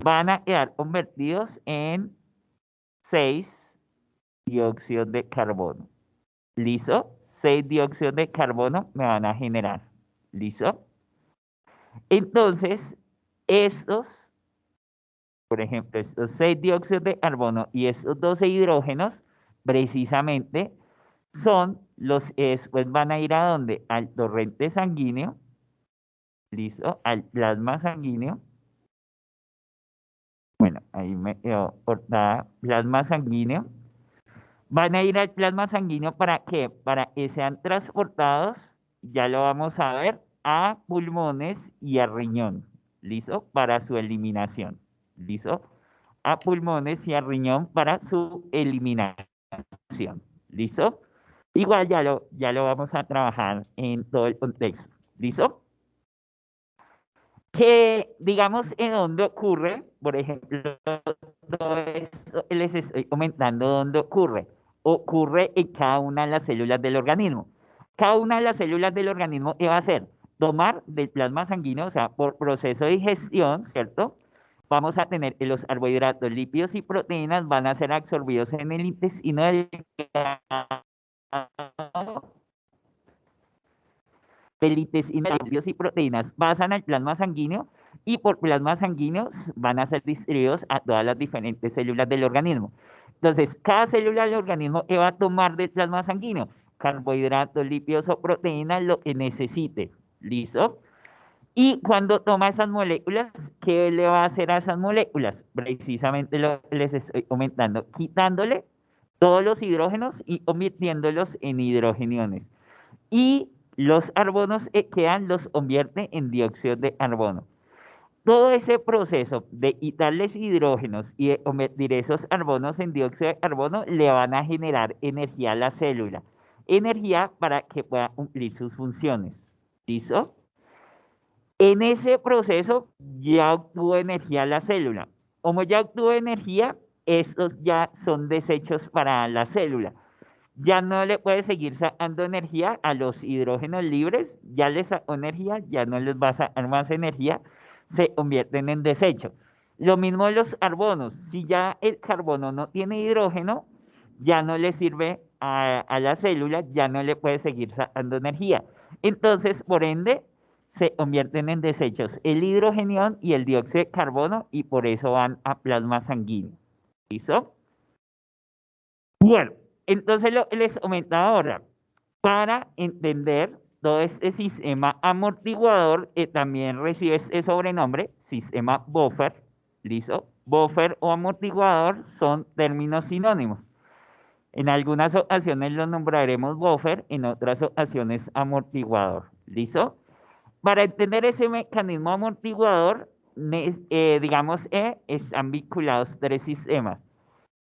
van a quedar convertidos en 6 dióxidos de carbono. ¿Listo? 6 dióxidos de carbono me van a generar. ¿Listo? Entonces, estos, por ejemplo, estos 6 dióxidos de carbono y estos 12 hidrógenos, precisamente son los que después van a ir a dónde? Al torrente sanguíneo, ¿listo? Al plasma sanguíneo. Bueno, ahí me quedó cortada plasma sanguíneo. Van a ir al plasma sanguíneo ¿para qué? Para que sean transportados, ya lo vamos a ver, a pulmones y a riñón. ¿Listo? Para su eliminación. ¿Listo? A pulmones y a riñón para su eliminación. ¿Listo? Igual ya lo vamos a trabajar en todo el contexto. ¿Listo? Que digamos en dónde ocurre, por ejemplo, todo esto les estoy comentando dónde ocurre. Ocurre en cada una de las células del organismo. Cada una de las células del organismo, ¿qué va a hacer? Tomar del plasma sanguíneo, o sea, por proceso de digestión, ¿cierto? Vamos a tener que los carbohidratos, lípidos y proteínas van a ser absorbidos en el intestino delgado Pelites y lípidos y proteínas pasan al plasma sanguíneo y por plasma sanguíneo van a ser distribuidos a todas las diferentes células del organismo. Entonces, cada célula del organismo que va a tomar del plasma sanguíneo carbohidratos, lípidos o proteínas, lo que necesite. ¿Listo? Y cuando toma esas moléculas, ¿qué le va a hacer a esas moléculas? Precisamente lo que les estoy comentando, quitándole todos los hidrógenos y convirtiéndolos en hidrogeniones. Y los carbonos que quedan los convierte en dióxido de carbono. Todo ese proceso de quitarles hidrógenos y de convertir esos carbonos en dióxido de carbono le van a generar energía a la célula. Energía para que pueda cumplir sus funciones. ¿Listo? En ese proceso ya obtuvo energía la célula. Como ya obtuvo energía, estos ya son desechos para la célula. Ya no le puede seguir sacando energía a los hidrógenos libres, ya les sacó energía, ya no les va a sacar más energía, se convierten en desecho. Lo mismo los carbonos, si ya el carbono no tiene hidrógeno, ya no le sirve a la célula, ya no le puede seguir sacando energía. Entonces, por ende, se convierten en desechos el hidrogenión y el dióxido de carbono y por eso van a plasma sanguíneo. ¿Listo? Bueno, entonces les comentaba ahora, para entender todo este sistema amortiguador, también recibe este sobrenombre, sistema buffer, ¿listo? Buffer o amortiguador son términos sinónimos. En algunas ocasiones lo nombraremos buffer, en otras ocasiones amortiguador, ¿listo? Para entender ese mecanismo amortiguador, digamos, están vinculados tres sistemas.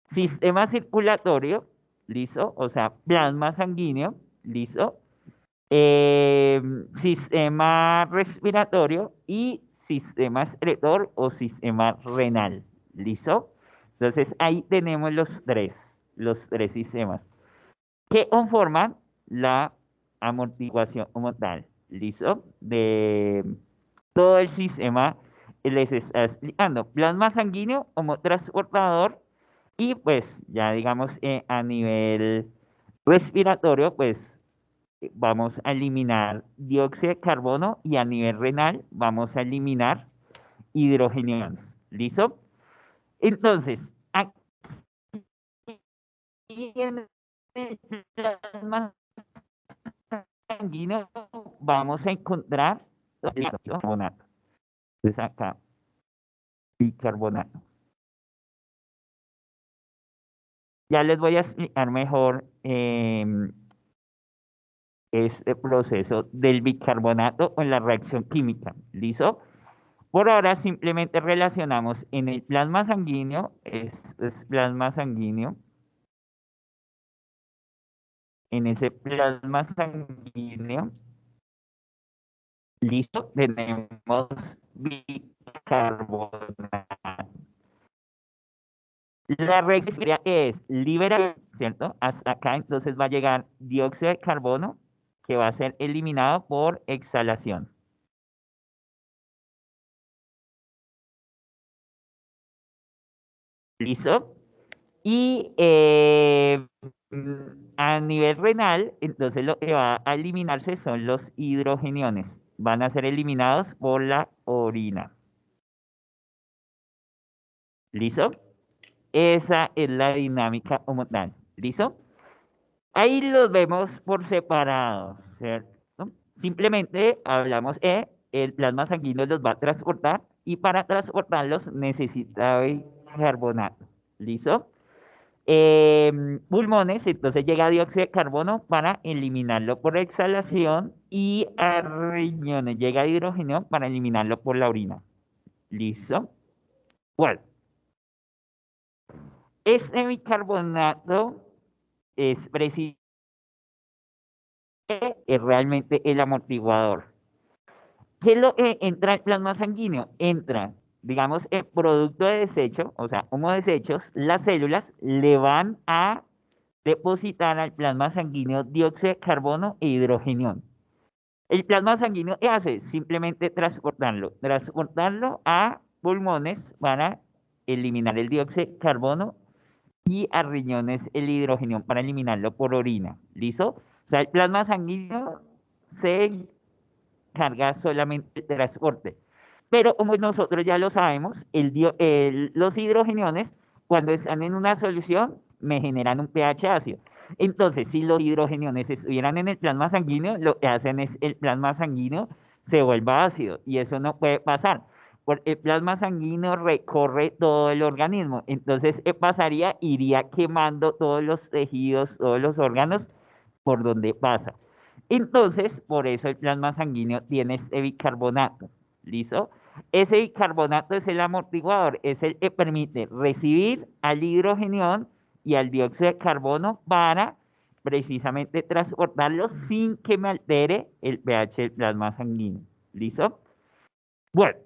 Sistema circulatorio, listo, o sea, plasma sanguíneo, listo. eh, Sistema respiratorio y sistema excretor o sistema renal, listo. Entonces ahí tenemos los tres sistemas que conforman la amortiguación como tal, listo, de todo el sistema. Les está explicando plasma sanguíneo como transportador y pues ya digamos a nivel respiratorio pues vamos a eliminar dióxido de carbono y a nivel renal vamos a eliminar hidrogeniones. ¿Listo? Entonces, aquí en el plasma sanguíneo vamos a encontrar bicarbonato. Entonces acá, bicarbonato. Ya les voy a explicar mejor este proceso del bicarbonato con la reacción química. ¿Listo? Por ahora simplemente relacionamos en el plasma sanguíneo, es plasma sanguíneo, en ese plasma sanguíneo, listo, tenemos bicarbonato. La reacción es liberar, ¿cierto? Hasta acá entonces va a llegar dióxido de carbono que va a ser eliminado por exhalación. ¿Listo? Y a nivel renal, entonces lo que va a eliminarse son los hidrogeniones. Van a ser eliminados por la orina. ¿Listo? Esa es la dinámica como tal. ¿Listo? Ahí los vemos por separado, ¿cierto? Simplemente hablamos, el plasma sanguíneo los va a transportar y para transportarlos necesita bicarbonato. ¿Listo? Pulmones, entonces llega dióxido de carbono para eliminarlo por exhalación y a riñones llega hidrógeno para eliminarlo por la orina. ¿Listo? Bueno, este bicarbonato es precisamente es realmente el amortiguador. ¿Qué es lo que entra al plasma sanguíneo? Entra, digamos, el producto de desecho, o sea, como desechos, las células le van a depositar al plasma sanguíneo dióxido de carbono e hidrogenio. El plasma sanguíneo, ¿qué hace? Simplemente transportarlo a pulmones para eliminar el dióxido de carbono y a riñones el hidrógeno para eliminarlo por orina. ¿Listo? O sea, el plasma sanguíneo se carga solamente el transporte. Pero como nosotros ya lo sabemos, los hidrogeniones, cuando están en una solución, me generan un pH ácido. Entonces, si los hidrogeniones estuvieran en el plasma sanguíneo, lo que hacen es el plasma sanguíneo se vuelva ácido y eso no puede pasar. Porque el plasma sanguíneo recorre todo el organismo. Entonces, ¿qué pasaría? Iría quemando todos los tejidos, todos los órganos por donde pasa. Entonces, por eso el plasma sanguíneo tiene este bicarbonato. ¿Listo? Ese bicarbonato es el amortiguador, es el que permite recibir al hidrógeno y al dióxido de carbono para precisamente transportarlo sin que me altere el pH del plasma sanguíneo. ¿Listo? Bueno,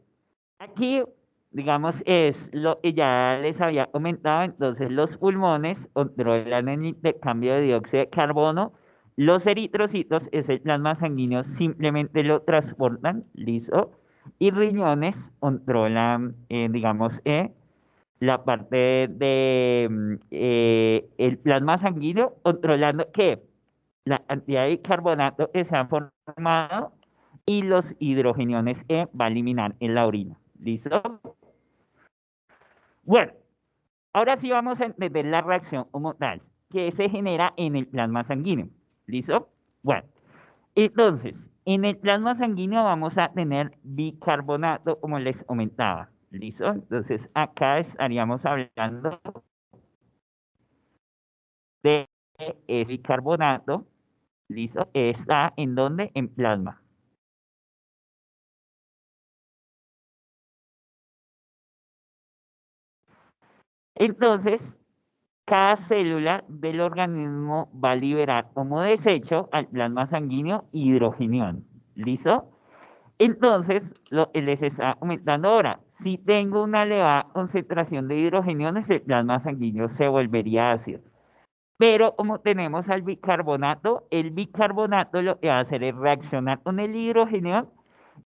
aquí, digamos, es lo que ya les había comentado. Entonces, los pulmones controlan el intercambio de dióxido de carbono. Los eritrocitos, es el plasma sanguíneo, simplemente lo transportan, listo. Y riñones controlan, digamos, la parte de el plasma sanguíneo, controlando que la cantidad de carbonato que se han formado y los hidrogeniones que va a eliminar en la orina. ¿Listo? Bueno, ahora sí vamos a entender la reacción como tal, que se genera en el plasma sanguíneo. ¿Listo? Bueno, entonces, en el plasma sanguíneo vamos a tener bicarbonato, como les comentaba. ¿Listo? Entonces, acá estaríamos hablando de ese bicarbonato. ¿Listo? Está en donde? En plasma. Entonces, cada célula del organismo va a liberar como desecho al plasma sanguíneo hidrogenión. ¿Listo? Entonces, les está aumentando ahora. Si tengo una elevada concentración de hidrogeniones, el plasma sanguíneo se volvería ácido. Pero como tenemos al bicarbonato, el bicarbonato lo que va a hacer es reaccionar con el hidrógeno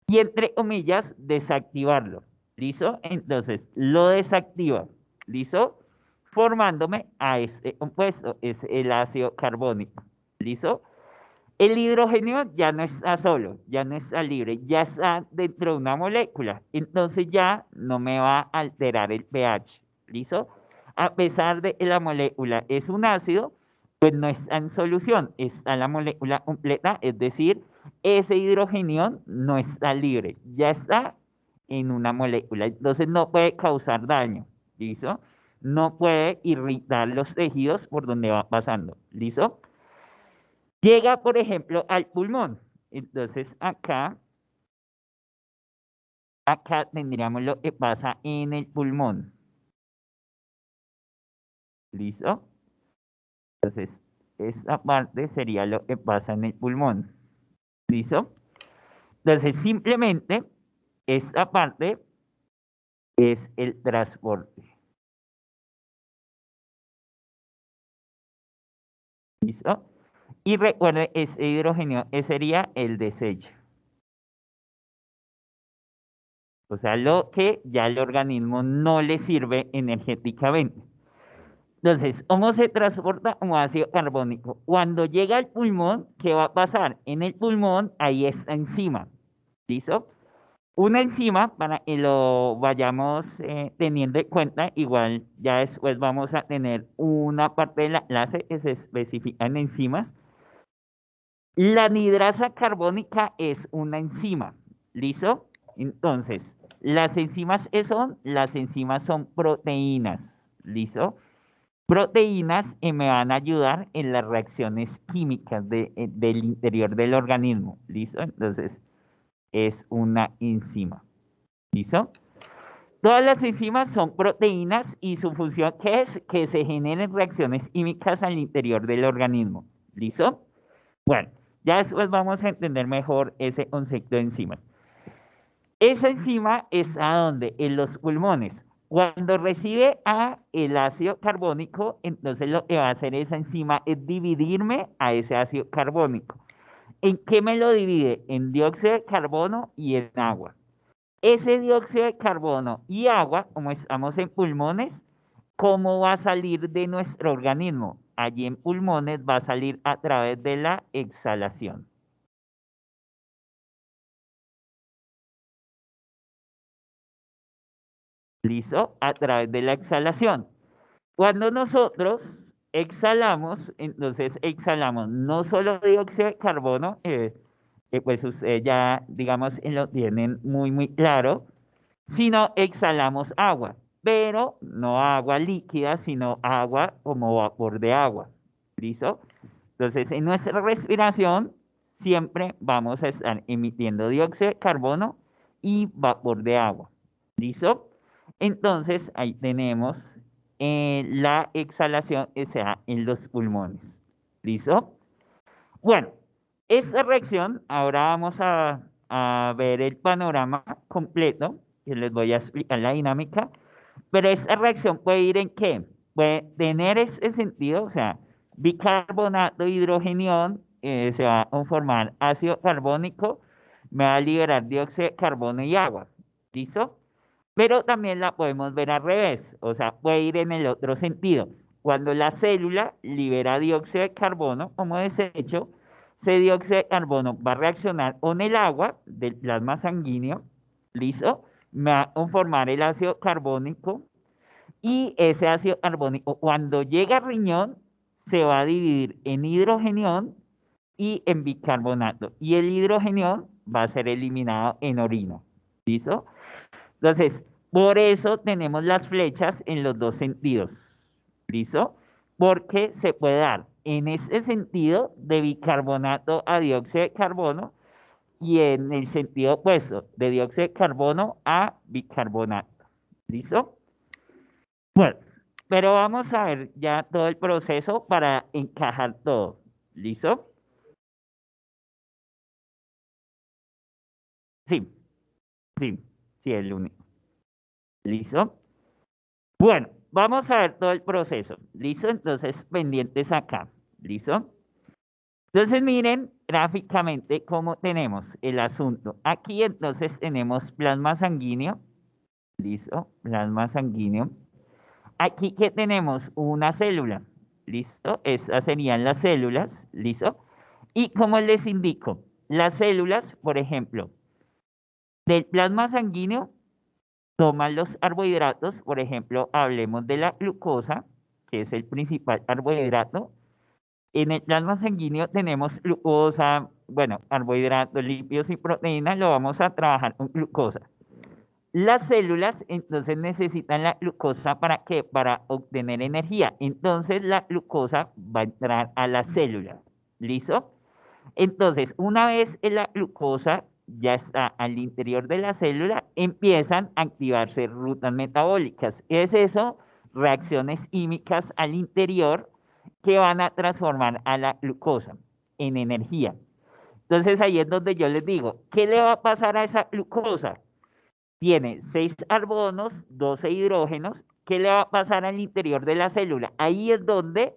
y entre comillas desactivarlo. ¿Listo? Entonces lo desactiva. ¿Listo? Formándome a este compuesto, es el ácido carbónico. ¿Listo? El hidrógeno ya no está solo, ya no está libre, ya está dentro de una molécula. Entonces ya no me va a alterar el pH. ¿Listo? A pesar de que la molécula es un ácido, pues no está en solución, está la molécula completa, es decir, ese hidrógeno no está libre, ya está en una molécula. Entonces no puede causar daño. ¿Listo? No puede irritar los tejidos por donde va pasando. ¿Listo? Llega, por ejemplo, al pulmón. Entonces, acá tendríamos lo que pasa en el pulmón. ¿Listo? Entonces, esta parte sería lo que pasa en el pulmón. ¿Listo? Entonces, simplemente, esta parte es el transporte. ¿Listo? Y recuerde, ese hidrógeno ese sería el desecho. O sea, lo que ya al organismo no le sirve energéticamente. Entonces, ¿cómo se transporta como ácido carbónico? Cuando llega al pulmón, ¿qué va a pasar? En el pulmón, ahí está enzima. ¿Listo? Una enzima, para que lo vayamos teniendo en cuenta, igual ya después vamos a tener una parte de la clase que se especifica en enzimas. La anhidrasa carbónica es una enzima. ¿Listo? Entonces, las enzimas, ¿qué son? Las enzimas son proteínas. ¿Listo? Proteínas que me van a ayudar en las reacciones químicas del interior del organismo. ¿Listo? Entonces, es una enzima. ¿Listo? Todas las enzimas son proteínas y su función ¿qué es? Que se generen reacciones químicas al interior del organismo. ¿Listo? Bueno, ya después vamos a entender mejor ese concepto de enzimas. Esa enzima es a donde en los pulmones. Cuando recibe a el ácido carbónico, entonces lo que va a hacer esa enzima es dividirme a ese ácido carbónico. ¿En qué me lo divide? En dióxido de carbono y en agua. Ese dióxido de carbono y agua, como estamos en pulmones, ¿cómo va a salir de nuestro organismo? Allí en pulmones va a salir a través de la exhalación. ¿Listo? A través de la exhalación. Cuando nosotros exhalamos, entonces exhalamos no solo dióxido de carbono, pues ustedes ya, digamos, lo tienen muy, muy claro, sino exhalamos agua, pero no agua líquida, sino agua como vapor de agua. ¿Listo? Entonces, en nuestra respiración siempre vamos a estar emitiendo dióxido de carbono y vapor de agua. ¿Listo? Entonces, ahí tenemos la exhalación, o sea, en los pulmones. ¿Listo? Bueno, esta reacción, ahora vamos a ver el panorama completo, que les voy a explicar la dinámica, pero esta reacción puede ir en qué? Puede tener ese sentido, o sea, bicarbonato, hidrogenión, se va a conformar ácido carbónico, me va a liberar dióxido de carbono y agua. ¿Listo? Pero también la podemos ver al revés, o sea, puede ir en el otro sentido. Cuando la célula libera dióxido de carbono como desecho, ese dióxido de carbono va a reaccionar con el agua del plasma sanguíneo, ¿listo? Me va a conformar el ácido carbónico y ese ácido carbónico cuando llega al riñón se va a dividir en hidrogenión y en bicarbonato. Y el hidrogenión va a ser eliminado en orina, ¿listo? Entonces, por eso tenemos las flechas en los dos sentidos. ¿Listo? Porque se puede dar en ese sentido de bicarbonato a dióxido de carbono y en el sentido opuesto de dióxido de carbono a bicarbonato. ¿Listo? Bueno, Pero vamos a ver ya todo el proceso para encajar todo. ¿Listo? Sí, sí, sí, el único. ¿Listo? Bueno, vamos a ver todo el proceso. ¿Listo? Entonces, pendientes acá. ¿Listo? Entonces, miren gráficamente cómo tenemos el asunto. Aquí entonces tenemos plasma sanguíneo. ¿Listo? Plasma sanguíneo. Aquí que tenemos una célula. ¿Listo? Estas serían las células. ¿Listo? Y como les indico, las células, por ejemplo, del plasma sanguíneo toman los carbohidratos, por ejemplo, hablemos de la glucosa, que es el principal carbohidrato. En el plasma sanguíneo tenemos glucosa, bueno, carbohidratos, lípidos y proteínas, lo vamos a trabajar con glucosa. Las células entonces necesitan la glucosa ¿para qué? Para obtener energía. Entonces la glucosa va a entrar a la célula. ¿Listo? Entonces, una vez la glucosa ya está al interior de la célula, empiezan a activarse rutas metabólicas. ¿Qué es eso? Reacciones químicas al interior que van a transformar a la glucosa en energía. Entonces ahí es donde yo les digo, ¿qué le va a pasar a esa glucosa? Tiene 6 carbonos, 12 hidrógenos. ¿Qué le va a pasar al interior de la célula? Ahí es donde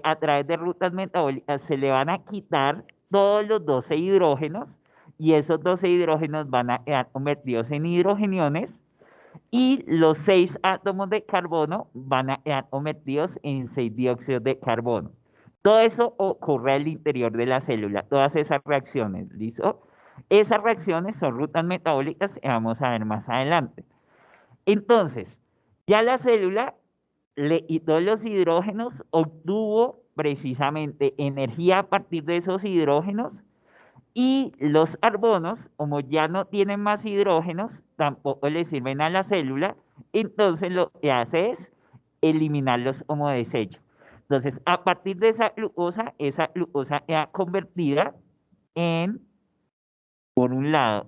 a través de rutas metabólicas se le van a quitar todos los 12 hidrógenos y esos 12 hidrógenos van a quedar convertidos en hidrogeniones y los 6 átomos de carbono van a quedar convertidos en 6 dióxidos de carbono. Todo eso ocurre al interior de la célula, todas esas reacciones, ¿listo? Esas reacciones son rutas metabólicas que vamos a ver más adelante. Entonces, ya la célula le quitó los hidrógenos, obtuvo precisamente energía a partir de esos hidrógenos y los carbonos, como ya no tienen más hidrógenos, tampoco le sirven a la célula, entonces lo que hace es eliminarlos como desecho. Entonces, a partir de esa glucosa queda convertida en, por un lado,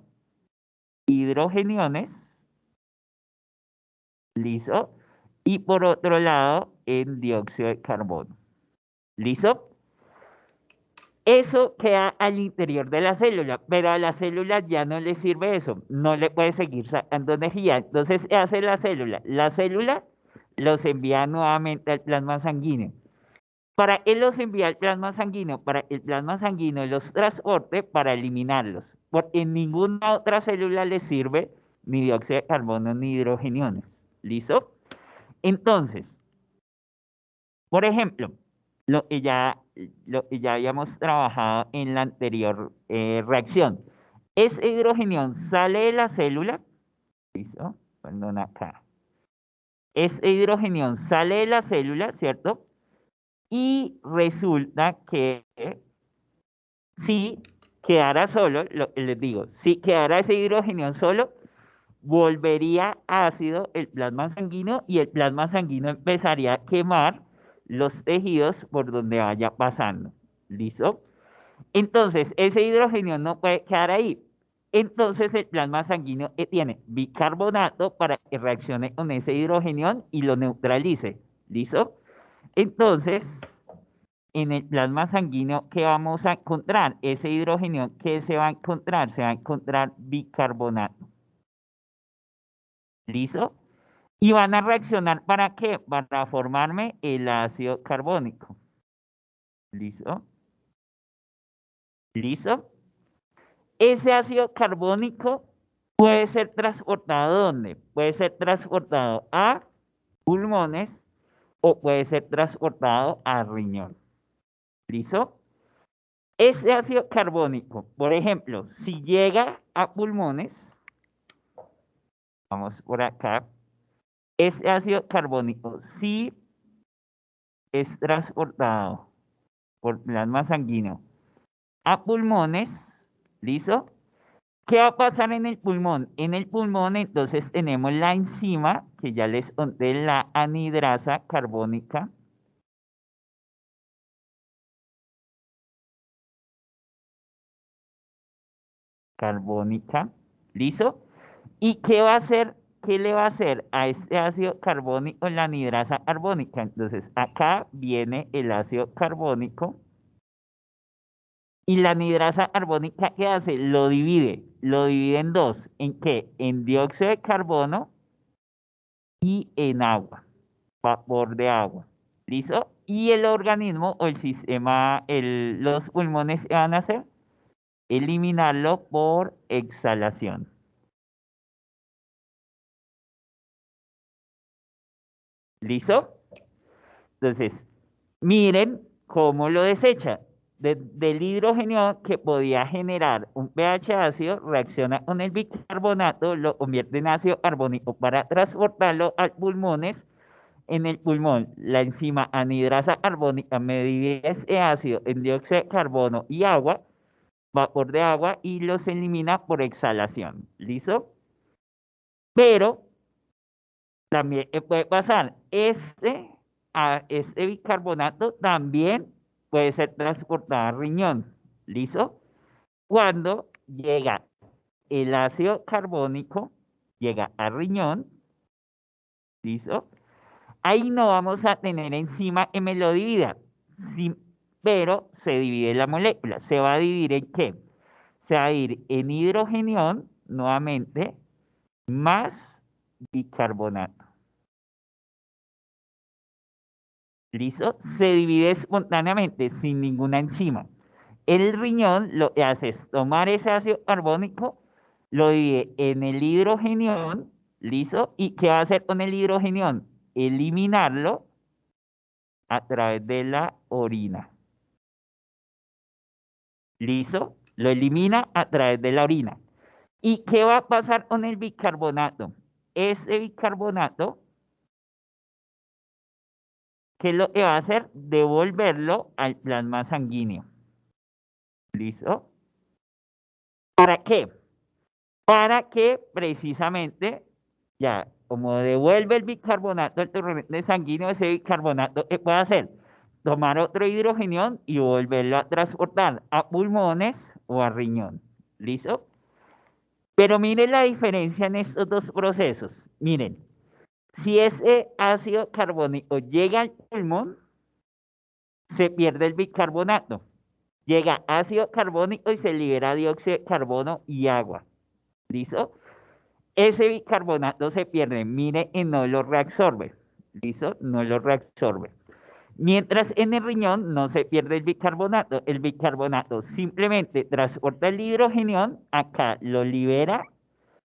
hidrogeniones, ¿listo? Y por otro lado, en dióxido de carbono. ¿Listo? Eso queda al interior de la célula, pero a la célula ya no le sirve eso, no le puede seguir sacando energía. Entonces, ¿qué hace la célula? La célula los envía nuevamente al plasma sanguíneo. ¿Para qué los envía al plasma sanguíneo? Para que el plasma sanguíneo los transporte para eliminarlos, porque en ninguna otra célula le sirve ni dióxido de carbono ni hidrogeniones. ¿Listo? Entonces, por ejemplo, lo que ya, lo que ya habíamos trabajado en la anterior reacción. Ese hidrogenión sale de la célula, ¿listo? Perdón acá. Ese hidrogenión sale de la célula, ¿cierto? Y resulta que si quedara solo, lo que les digo, si quedara ese hidrogenión solo, volvería ácido el plasma sanguíneo y el plasma sanguíneo empezaría a quemar los tejidos por donde vaya pasando. ¿Listo? Entonces, ese hidrógeno no puede quedar ahí. Entonces, el plasma sanguíneo tiene bicarbonato para que reaccione con ese hidrógeno y lo neutralice. ¿Listo? Entonces, en el plasma sanguíneo, ¿qué vamos a encontrar? Ese hidrógeno, ¿qué se va a encontrar? Se va a encontrar bicarbonato. ¿Listo? Y van a reaccionar ¿para qué? Para formarme el ácido carbónico. ¿Listo? ¿Listo? Ese ácido carbónico puede ser transportado ¿dónde? Puede ser transportado a pulmones o puede ser transportado a riñón. ¿Listo? Ese ácido carbónico, por ejemplo, si llega a pulmones, vamos por acá, ese ácido carbónico si es transportado por plasma sanguíneo a pulmones, ¿listo? ¿Qué va a pasar en el pulmón? En el pulmón entonces tenemos la enzima, que ya les conté, la anhidrasa carbónica, ¿listo? ¿Y qué va a hacer? ¿qué le va a hacer a este ácido carbónico la anhidrasa carbónica? Entonces, acá viene el ácido carbónico y la anhidrasa carbónica, ¿qué hace? Lo divide en dos. ¿En qué? En dióxido de carbono y en agua, vapor de agua. ¿Listo? Y el organismo o el sistema, los pulmones, ¿qué van a hacer? Eliminarlo por exhalación. ¿Listo? Entonces, miren cómo lo desecha. Del hidrógeno que podía generar un pH ácido, reacciona con el bicarbonato, lo convierte en ácido carbónico para transportarlo a pulmones. En el pulmón, la enzima anhidrasa carbónica me divide ese ácido en dióxido de carbono y agua, vapor de agua, y los elimina por exhalación. ¿Listo? Pero también puede pasar, este bicarbonato también puede ser transportado al riñón. ¿Listo? Cuando llega el ácido carbónico, llega al riñón, ¿listo? Ahí no vamos a tener enzima que me lo divida, sí, pero se divide la molécula. ¿Se va a dividir en qué? Se va a dividir en hidrogenión, nuevamente, más bicarbonato. ¿Listo? Se divide espontáneamente, sin ninguna enzima. El riñón lo que hace es tomar ese ácido carbónico, lo divide en el hidrogenión, ¿listo? ¿Y qué va a hacer con el hidrogenión? Eliminarlo a través de la orina. ¿Listo? Lo elimina a través de la orina. ¿Y qué va a pasar con el bicarbonato? Ese bicarbonato, ¿qué es lo que va a hacer? Devolverlo al plasma sanguíneo. ¿Listo? ¿Para qué? Para que precisamente, ya, como devuelve el bicarbonato al torrente sanguíneo, ese bicarbonato, ¿qué puede hacer? Tomar otro hidrogenión y volverlo a transportar a pulmones o a riñón. ¿Listo? Pero miren la diferencia en estos dos procesos. Miren, si ese ácido carbónico llega al pulmón, se pierde el bicarbonato. Llega ácido carbónico y se libera dióxido de carbono y agua. ¿Listo? Ese bicarbonato se pierde, mire, y no lo reabsorbe. ¿Listo? No lo reabsorbe. Mientras en el riñón no se pierde el bicarbonato simplemente transporta el hidrogenión, acá lo libera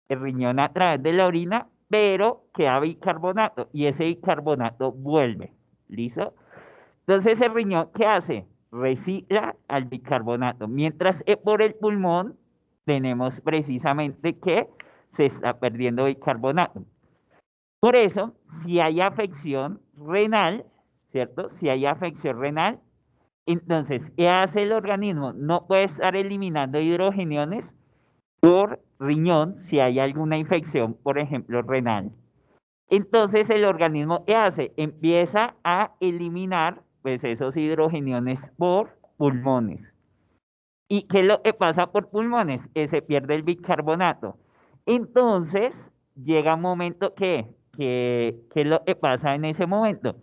el riñón a través de la orina, pero queda bicarbonato y ese bicarbonato vuelve. ¿Listo? Entonces el riñón, ¿qué hace? Recicla al bicarbonato, mientras que por el pulmón tenemos precisamente que se está perdiendo bicarbonato. Por eso, si hay afección renal, ¿cierto? Si hay afección renal, entonces, ¿qué hace el organismo? No puede estar eliminando hidrogeniones por riñón si hay alguna infección, por ejemplo, renal. Entonces el organismo, ¿qué hace? Empieza a eliminar pues esos hidrogeniones por pulmones. ¿Y qué es lo que pasa por pulmones? Que se pierde el bicarbonato. Entonces llega un momento ¿qué es lo que pasa en ese momento?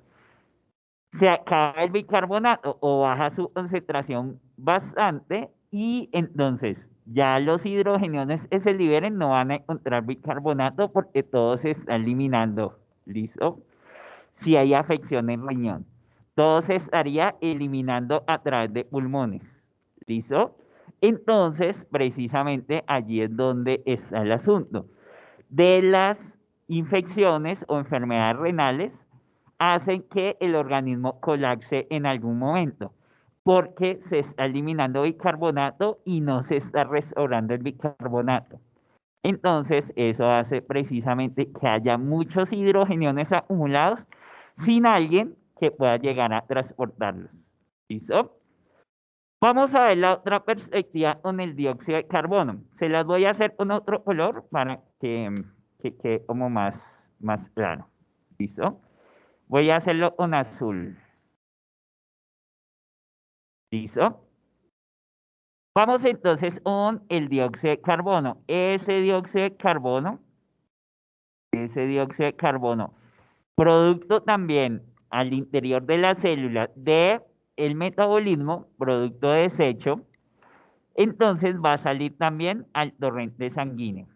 Se acaba el bicarbonato o baja su concentración bastante y entonces ya los hidrogeniones que se liberen no van a encontrar bicarbonato porque todo se está eliminando. ¿Listo? Si hay afección en riñón, todo se estaría eliminando a través de pulmones. ¿Listo? Entonces, precisamente allí es donde está el asunto. De las infecciones o enfermedades renales hacen que el organismo colapse en algún momento, porque se está eliminando bicarbonato y no se está restaurando el bicarbonato. Entonces, eso hace precisamente que haya muchos hidrogeniones acumulados sin alguien que pueda llegar a transportarlos. ¿Listo? Vamos a ver la otra perspectiva con el dióxido de carbono. Se las voy a hacer con otro color para que quede como más claro. ¿Listo? Voy a hacerlo con azul. ¿Listo? Vamos entonces con el dióxido de carbono. Ese dióxido de carbono ese dióxido de carbono, producto también al interior de la célula de el metabolismo, producto de desecho, entonces va a salir también al torrente sanguíneo.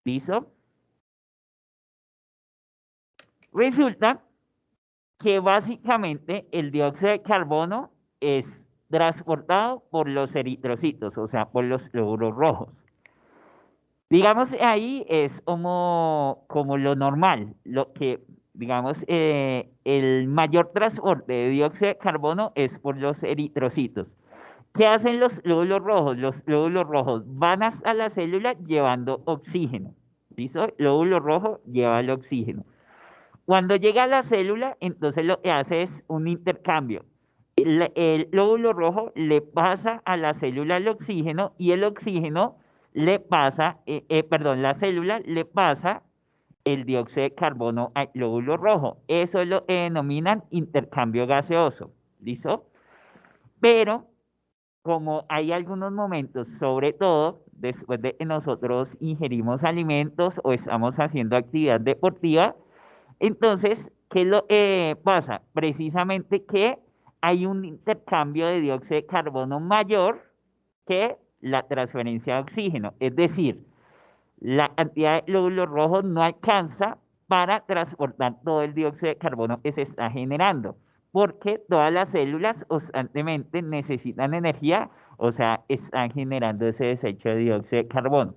¿Listo? Resulta que básicamente el dióxido de carbono es transportado por los eritrocitos, o sea, por los glóbulos rojos. Digamos, ahí es como lo normal, lo que, digamos, el mayor transporte de dióxido de carbono es por los eritrocitos. ¿Qué hacen los glóbulos rojos? Los glóbulos rojos van hasta la célula llevando oxígeno. ¿Listo? El glóbulo rojo lleva el oxígeno. Cuando llega a la célula, entonces lo que hace es un intercambio. El glóbulo rojo le pasa a la célula el oxígeno y el oxígeno le pasa, perdón, la célula le pasa el dióxido de carbono al glóbulo rojo. Eso lo denominan intercambio gaseoso. ¿Listo? Pero como hay algunos momentos, sobre todo después de que nosotros ingerimos alimentos o estamos haciendo actividad deportiva, entonces, ¿qué lo pasa? Precisamente que hay un intercambio de dióxido de carbono mayor que la transferencia de oxígeno. Es decir, la cantidad de glóbulos rojos no alcanza para transportar todo el dióxido de carbono que se está generando, porque todas las células constantemente necesitan energía, o sea, están generando ese desecho de dióxido de carbono.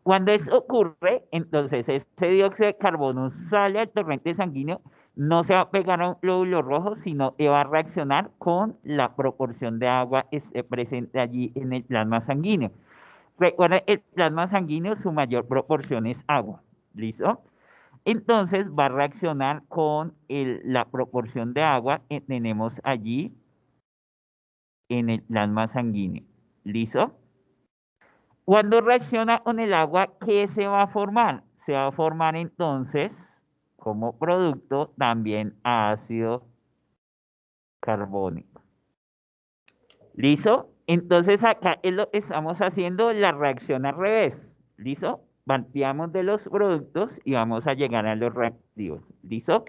Cuando eso ocurre, entonces ese dióxido de carbono sale al torrente sanguíneo, no se va a pegar a un glóbulo rojo, sino que va a reaccionar con la proporción de agua que esté presente allí en el plasma sanguíneo. Recuerda, el plasma sanguíneo, su mayor proporción es agua. ¿Listo? Entonces va a reaccionar con la proporción de agua que tenemos allí en el plasma sanguíneo. ¿Listo? Cuando reacciona con el agua, ¿qué se va a formar? Se va a formar entonces, como producto, también ácido carbónico. ¿Listo? Entonces acá es lo que estamos haciendo la reacción al revés. ¿Listo? Partiamos de los productos y vamos a llegar a los reactivos. ¿Listo?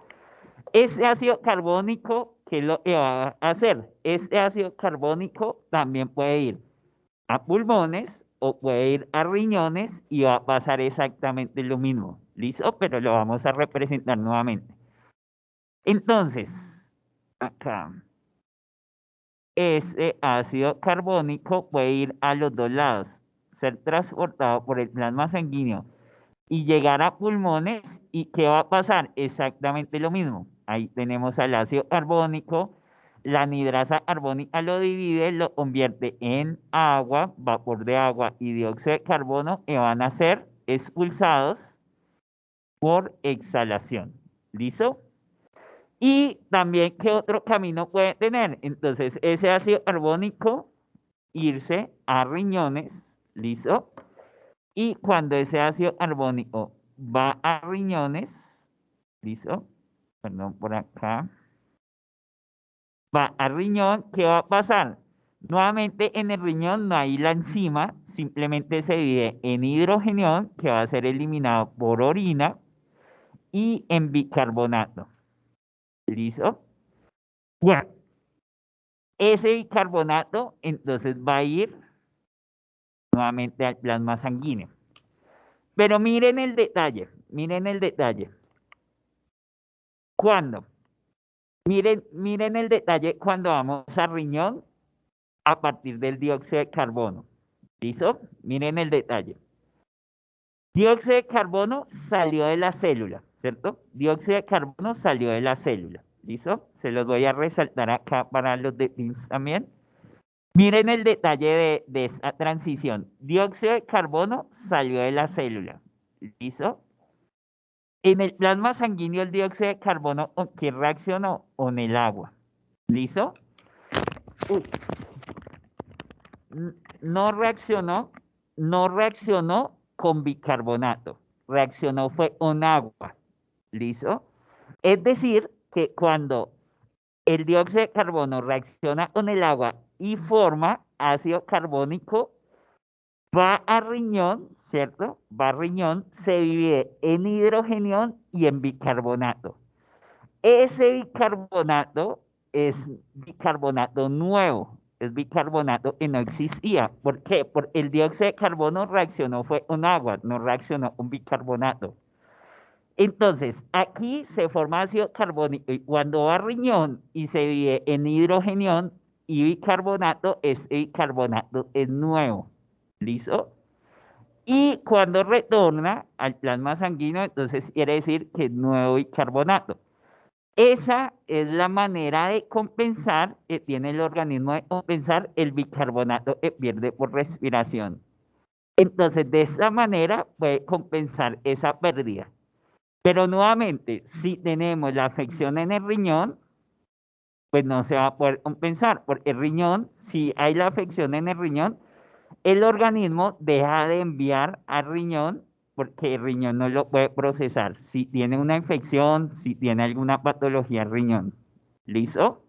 Este ácido carbónico, ¿qué es lo que va a hacer? Este ácido carbónico también puede ir a pulmones o puede ir a riñones y va a pasar exactamente lo mismo. ¿Listo? Pero lo vamos a representar nuevamente. Entonces, acá, este ácido carbónico puede ir a los dos lados, ser transportado por el plasma sanguíneo y llegar a pulmones. ¿Y qué va a pasar? Exactamente lo mismo. Ahí tenemos al ácido carbónico, la anhidrasa carbónica lo divide, lo convierte en agua, vapor de agua y dióxido de carbono que van a ser expulsados por exhalación. ¿Listo? Y también, ¿qué otro camino puede tener? Entonces, ese ácido carbónico irse a riñones, ¿listo? Y cuando ese ácido carbónico va a riñones, ¿listo? Perdón, por acá. Va a riñón, ¿qué va a pasar? Nuevamente en el riñón no hay la enzima, simplemente se divide en hidrogenión, que va a ser eliminado por orina, y en bicarbonato. ¿Listo? Bueno, ese bicarbonato entonces va a ir nuevamente al plasma sanguíneo. Pero miren el detalle, miren el detalle. ¿Cuándo? Miren el detalle cuando vamos a riñón a partir del dióxido de carbono. ¿Listo? Miren el detalle. Dióxido de carbono salió de la célula, ¿cierto? Dióxido de carbono salió de la célula. ¿Listo? Se los voy a resaltar acá para los de Teams también. Miren el detalle de esta transición. Dióxido de carbono salió de la célula. ¿Listo? En el plasma sanguíneo el dióxido de carbono, ¿con qué reaccionó? Con el agua. ¿Listo? Uy, no reaccionó, no reaccionó con bicarbonato, reaccionó fue con agua. ¿Listo? Es decir, que cuando el dióxido de carbono reacciona con el agua y forma ácido carbónico, va a riñón, ¿cierto? Va a riñón, se divide en hidrogenión y en bicarbonato. Ese bicarbonato es bicarbonato nuevo, es bicarbonato que no existía. ¿Por qué? Porque el dióxido de carbono reaccionó fue con agua, no reaccionó con bicarbonato. Entonces, aquí se forma ácido carbónico y cuando va a riñón y se divide en hidrogenión y bicarbonato, es bicarbonato es nuevo. ¿Listo? Y cuando retorna al plasma sanguíneo, entonces quiere decir que es nuevo bicarbonato. Esa es la manera de compensar que tiene el organismo de compensar el bicarbonato que pierde por respiración. Entonces, de esa manera puede compensar esa pérdida. Pero nuevamente, si tenemos la afección en el riñón, pues no se va a poder compensar, porque el riñón, si hay la afección en el riñón, el organismo deja de enviar al riñón porque el riñón no lo puede procesar. Si tiene una infección, si tiene alguna patología al riñón. ¿Listo?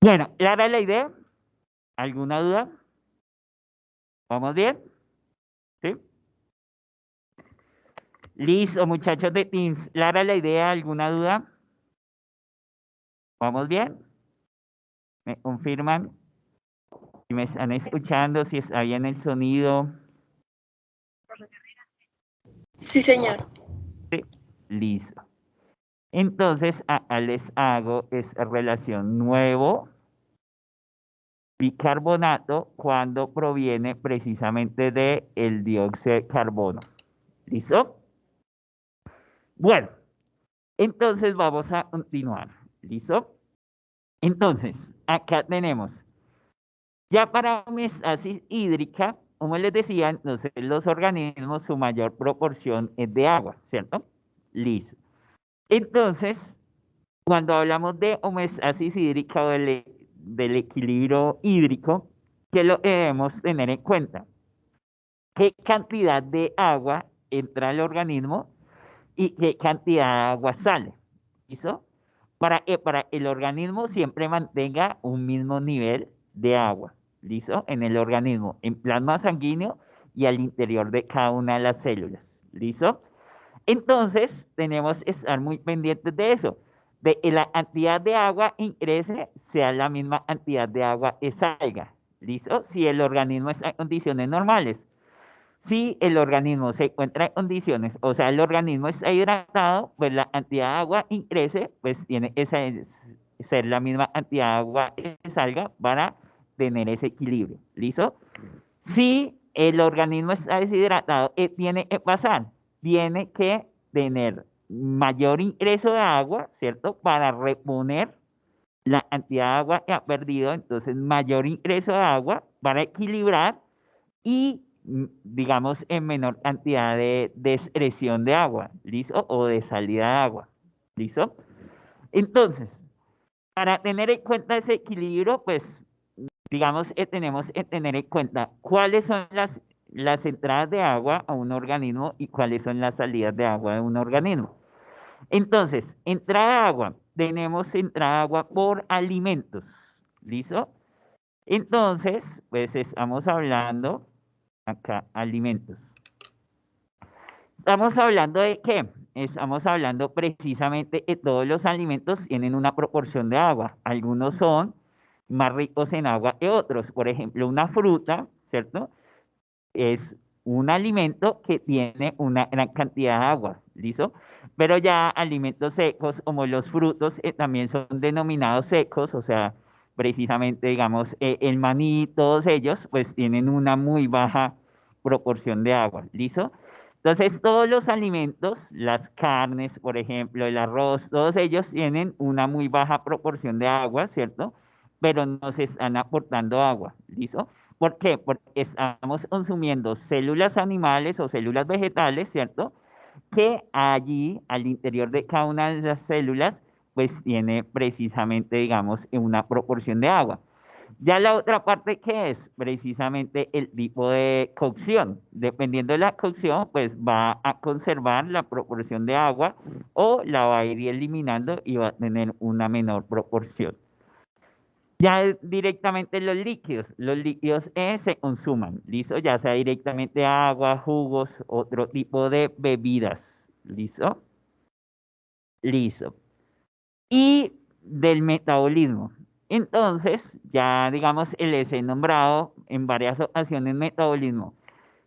Bueno, ¿clara la idea? ¿Alguna duda? ¿Vamos bien? ¿Sí? Listo, muchachos de Teams. ¿Clara la idea? ¿Alguna duda? ¿Vamos bien? ¿Me confirman? Si me están escuchando, si está bien el sonido. Sí, señor. Sí. Listo. Entonces, acá les hago esa relación nuevo bicarbonato cuando proviene precisamente del dióxido de carbono. ¿Listo? Bueno, entonces vamos a continuar. ¿Listo? Entonces, acá tenemos, ya para homeostasis hídrica, como les decía, entonces los organismos, su mayor proporción es de agua, ¿cierto? Listo. Entonces, cuando hablamos de homeostasis hídrica o del equilibrio hídrico, ¿qué lo debemos tener en cuenta? ¿Qué cantidad de agua entra al organismo y qué cantidad de agua sale? ¿Listo? Para que para el organismo siempre mantenga un mismo nivel de agua. ¿Listo? En el organismo, en plasma sanguíneo y al interior de cada una de las células. ¿Listo? Entonces, tenemos que estar muy pendientes de eso, de que la cantidad de agua ingrese sea la misma cantidad de agua que salga. ¿Listo? Si el organismo está en condiciones normales. Si el organismo se encuentra en condiciones, o sea, el organismo está hidratado, pues la cantidad de agua ingrese, pues tiene que ser la misma cantidad de agua que salga para tener ese equilibrio. ¿Listo? Si el organismo está deshidratado, ¿qué tiene que pasar? Tiene que tener mayor ingreso de agua, ¿cierto? Para reponer la cantidad de agua que ha perdido, entonces mayor ingreso de agua para equilibrar y, digamos, en menor cantidad de excreción de agua, ¿listo? O de salida de agua, ¿listo? Entonces, para tener en cuenta ese equilibrio, pues digamos, tenemos que tener en cuenta cuáles son las entradas de agua a un organismo y cuáles son las salidas de agua de un organismo. Entonces, entrada de agua, tenemos entrada de agua por alimentos, ¿listo? Entonces, pues estamos hablando acá, alimentos. ¿Estamos hablando de qué? Estamos hablando precisamente que todos los alimentos tienen una proporción de agua. Algunos son más ricos en agua que otros. Por ejemplo, una fruta, ¿cierto? Es un alimento que tiene una gran cantidad de agua, ¿listo? Pero ya alimentos secos como los frutos también son denominados secos, o sea, precisamente, digamos, el maní, todos ellos, pues tienen una muy baja proporción de agua, ¿listo? Entonces, todos los alimentos, las carnes, por ejemplo, el arroz, todos ellos tienen una muy baja proporción de agua, ¿cierto? Pero nos están aportando agua, ¿listo? ¿Por qué? Porque estamos consumiendo células animales o células vegetales, ¿cierto? Que allí, al interior de cada una de las células, pues tiene precisamente, digamos, una proporción de agua. Ya la otra parte que es precisamente el tipo de cocción. Dependiendo de la cocción, pues va a conservar la proporción de agua o la va a ir eliminando y va a tener una menor proporción. Ya directamente los líquidos se consuman, ¿listo? Ya sea directamente agua, jugos, otro tipo de bebidas, ¿listo? Listo. Y del metabolismo. Entonces, ya digamos, les he nombrado en varias ocasiones metabolismo.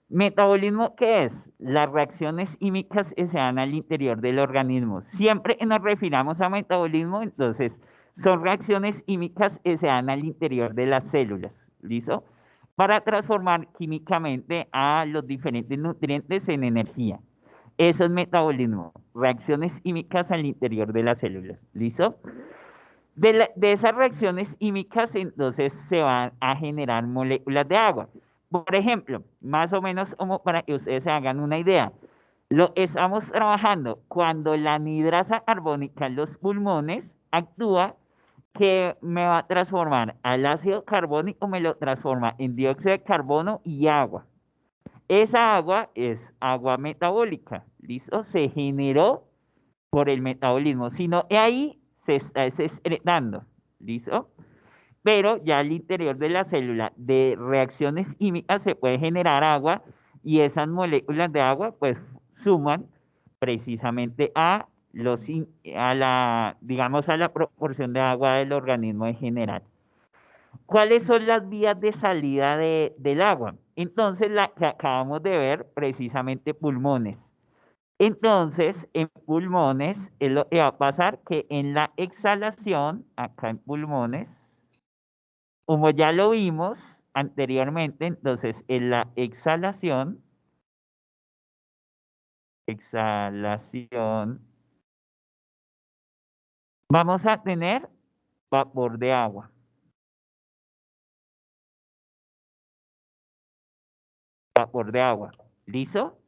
¿Metabolismo qué es? Las reacciones químicas que se dan al interior del organismo. Siempre que nos refiramos a metabolismo, entonces son reacciones químicas que se dan al interior de las células, ¿listo? Para transformar químicamente a los diferentes nutrientes en energía. Eso es metabolismo, reacciones químicas al interior de las células, ¿listo? De esas reacciones químicas, entonces se van a generar moléculas de agua. Por ejemplo, más o menos como para que ustedes se hagan una idea, lo estamos trabajando cuando la anhidrasa carbónica en los pulmones actúa que me va a transformar al ácido carbónico, me lo transforma en dióxido de carbono y agua. Esa agua es agua metabólica, ¿listo? Se generó por el metabolismo, sino que ahí se está excretando, ¿listo? Pero ya al interior de la célula de reacciones químicas se puede generar agua y esas moléculas de agua pues suman precisamente a digamos, a la proporción de agua del organismo en general. ¿Cuáles son las vías de salida del agua? Entonces, la que acabamos de ver, precisamente pulmones. Entonces, en pulmones, es lo que va a pasar que en la exhalación, acá en pulmones, como ya lo vimos anteriormente, entonces en la exhalación, vamos a tener vapor de agua. Vapor de agua. ¿Listo?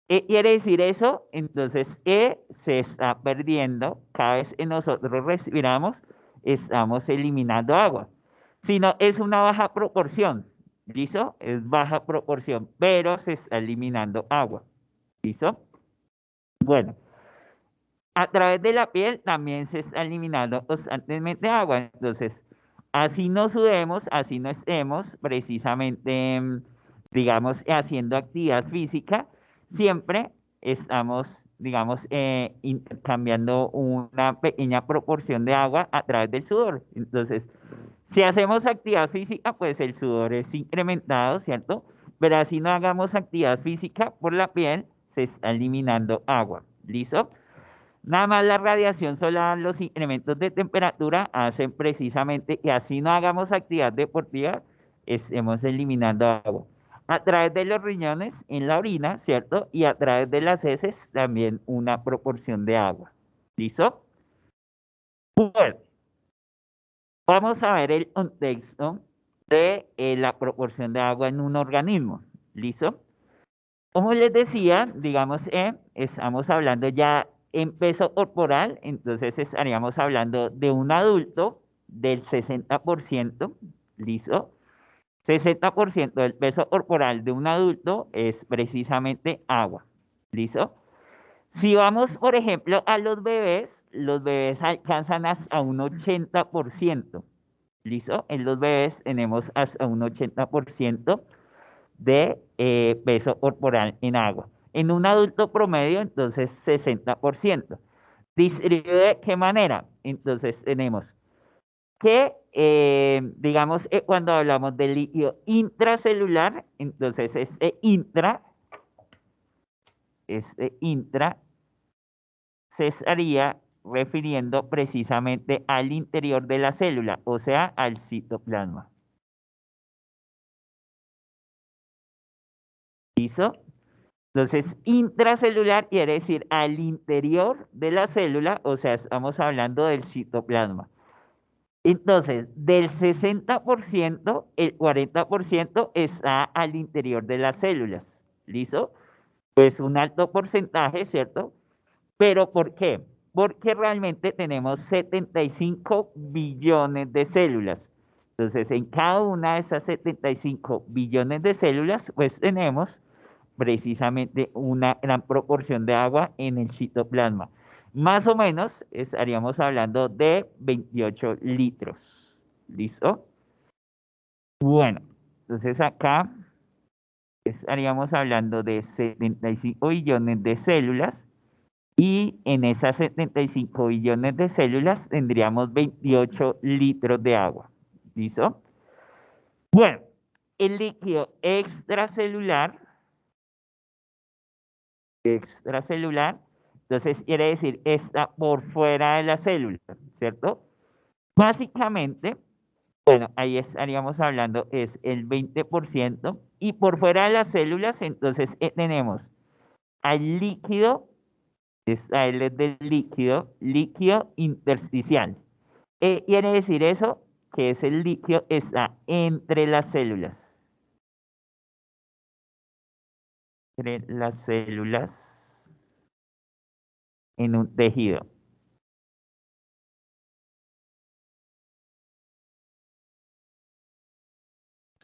¿Qué quiere decir eso? Entonces, se está perdiendo. Cada vez que nosotros respiramos, estamos eliminando agua. Si no, es una baja proporción. ¿Listo? Es baja proporción, pero se está eliminando agua. ¿Listo? Bueno, a través de la piel también se está eliminando constantemente agua. Entonces, así no sudemos, así no estemos precisamente, digamos, haciendo actividad física, siempre estamos, digamos, intercambiando una pequeña proporción de agua a través del sudor. Entonces, si hacemos actividad física, pues el sudor es incrementado, ¿cierto? Pero así no hagamos actividad física por la piel, se está eliminando agua. ¿Listo? Nada más la radiación solar, los incrementos de temperatura hacen precisamente que así no hagamos actividad deportiva, estemos eliminando agua. A través de los riñones, en la orina, ¿cierto? Y a través de las heces, también una proporción de agua. ¿Listo? Bueno, vamos a ver el contexto de la proporción de agua en un organismo. ¿Listo? Como les decía, digamos, estamos hablando ya en peso corporal, entonces estaríamos hablando de un adulto del 60%, ¿listo? 60% del peso corporal de un adulto es precisamente agua, ¿listo? Si vamos, por ejemplo, a los bebés alcanzan hasta un 80%, ¿listo? En los bebés tenemos hasta un 80% de peso corporal en agua. En un adulto promedio, entonces 60%. ¿Distribuye de qué manera? Entonces tenemos que, digamos, cuando hablamos del líquido intracelular, entonces este intra se estaría refiriendo precisamente al interior de la célula, o sea, al citoplasma. ¿Listo? Entonces, intracelular quiere decir al interior de la célula, o sea, estamos hablando del citoplasma. Entonces, del 60%, el 40% está al interior de las células. ¿Listo? Pues un alto porcentaje, ¿cierto? ¿Pero por qué? Porque realmente tenemos 75 billones de células. Entonces, en cada una de esas 75 billones de células, pues tenemos precisamente una gran proporción de agua en el citoplasma. Más o menos estaríamos hablando de 28 litros. ¿Listo? Bueno, entonces acá estaríamos hablando de 75 billones de células y en esas 75 billones de células tendríamos 28 litros de agua. ¿Listo? Bueno, el líquido extracelular, entonces quiere decir está por fuera de la célula, ¿cierto? Básicamente, bueno, ahí estaríamos hablando, es el 20%, y por fuera de las células, entonces tenemos al líquido, está el del líquido intersticial. Quiere decir eso, que es el líquido, está entre las células. Entre las células en un tejido.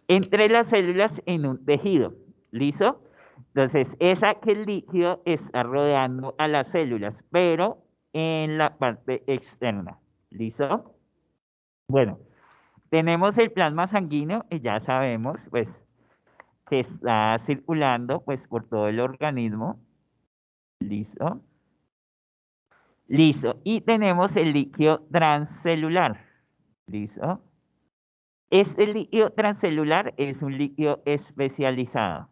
Entre las células en un tejido. ¿Listo? Entonces, que el líquido está rodeando a las células, pero en la parte externa. ¿Listo? Bueno, tenemos el plasma sanguíneo y ya sabemos, pues, que está circulando, pues, por todo el organismo. ¿Listo? Listo. Y tenemos el líquido transcelular. ¿Listo? Este líquido transcelular es un líquido especializado.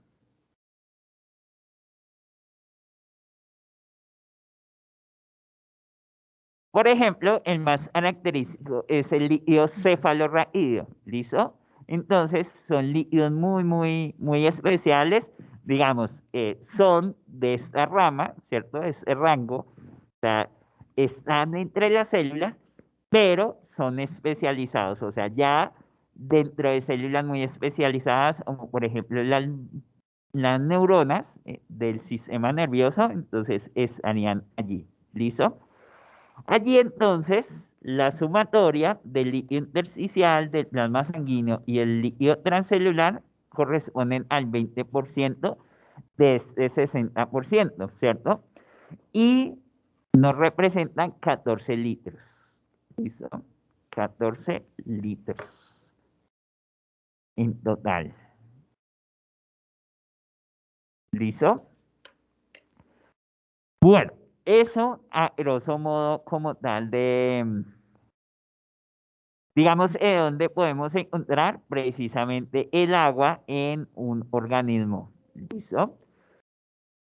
Por ejemplo, el más característico es el líquido cefalorraquídeo, ¿listo? Entonces, son líquidos muy especiales, digamos, son de esta rama, ¿cierto? De este rango, o sea, están entre las células, pero son especializados, o sea, ya dentro de células muy especializadas, como por ejemplo las neuronas del sistema nervioso, entonces estarían allí, ¿listo? Allí entonces, la sumatoria del líquido intersticial, del plasma sanguíneo y el líquido transcelular corresponden al 20% de este 60%, ¿cierto? Y nos representan 14 litros. ¿Listo? 14 litros en total. ¿Listo? Bueno, eso a grosso modo como tal de, digamos, ¿dónde podemos encontrar precisamente el agua en un organismo? ¿Listo?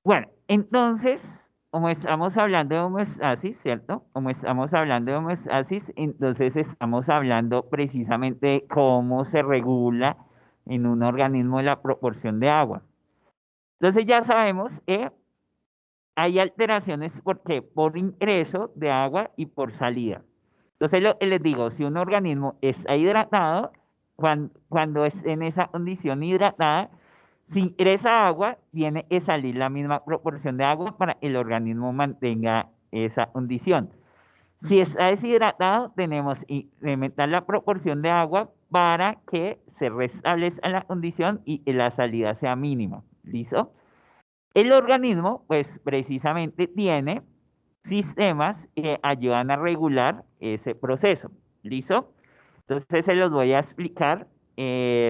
Bueno, entonces, como estamos hablando de homeostasis, ¿cierto? Como estamos hablando de homeostasis, entonces estamos hablando precisamente de cómo se regula en un organismo la proporción de agua. Entonces ya sabemos que hay alteraciones porque por ingreso de agua y por salida. Entonces les digo, si un organismo está hidratado, cuando es en esa condición hidratada, si ingresa agua, tiene que salir la misma proporción de agua para que el organismo mantenga esa condición. Si está deshidratado, tenemos que incrementar la proporción de agua para que se restablezca la condición y la salida sea mínima. ¿Listo? El organismo, pues precisamente tiene sistemas que ayudan a regular ese proceso. ¿Listo? Entonces se los voy a explicar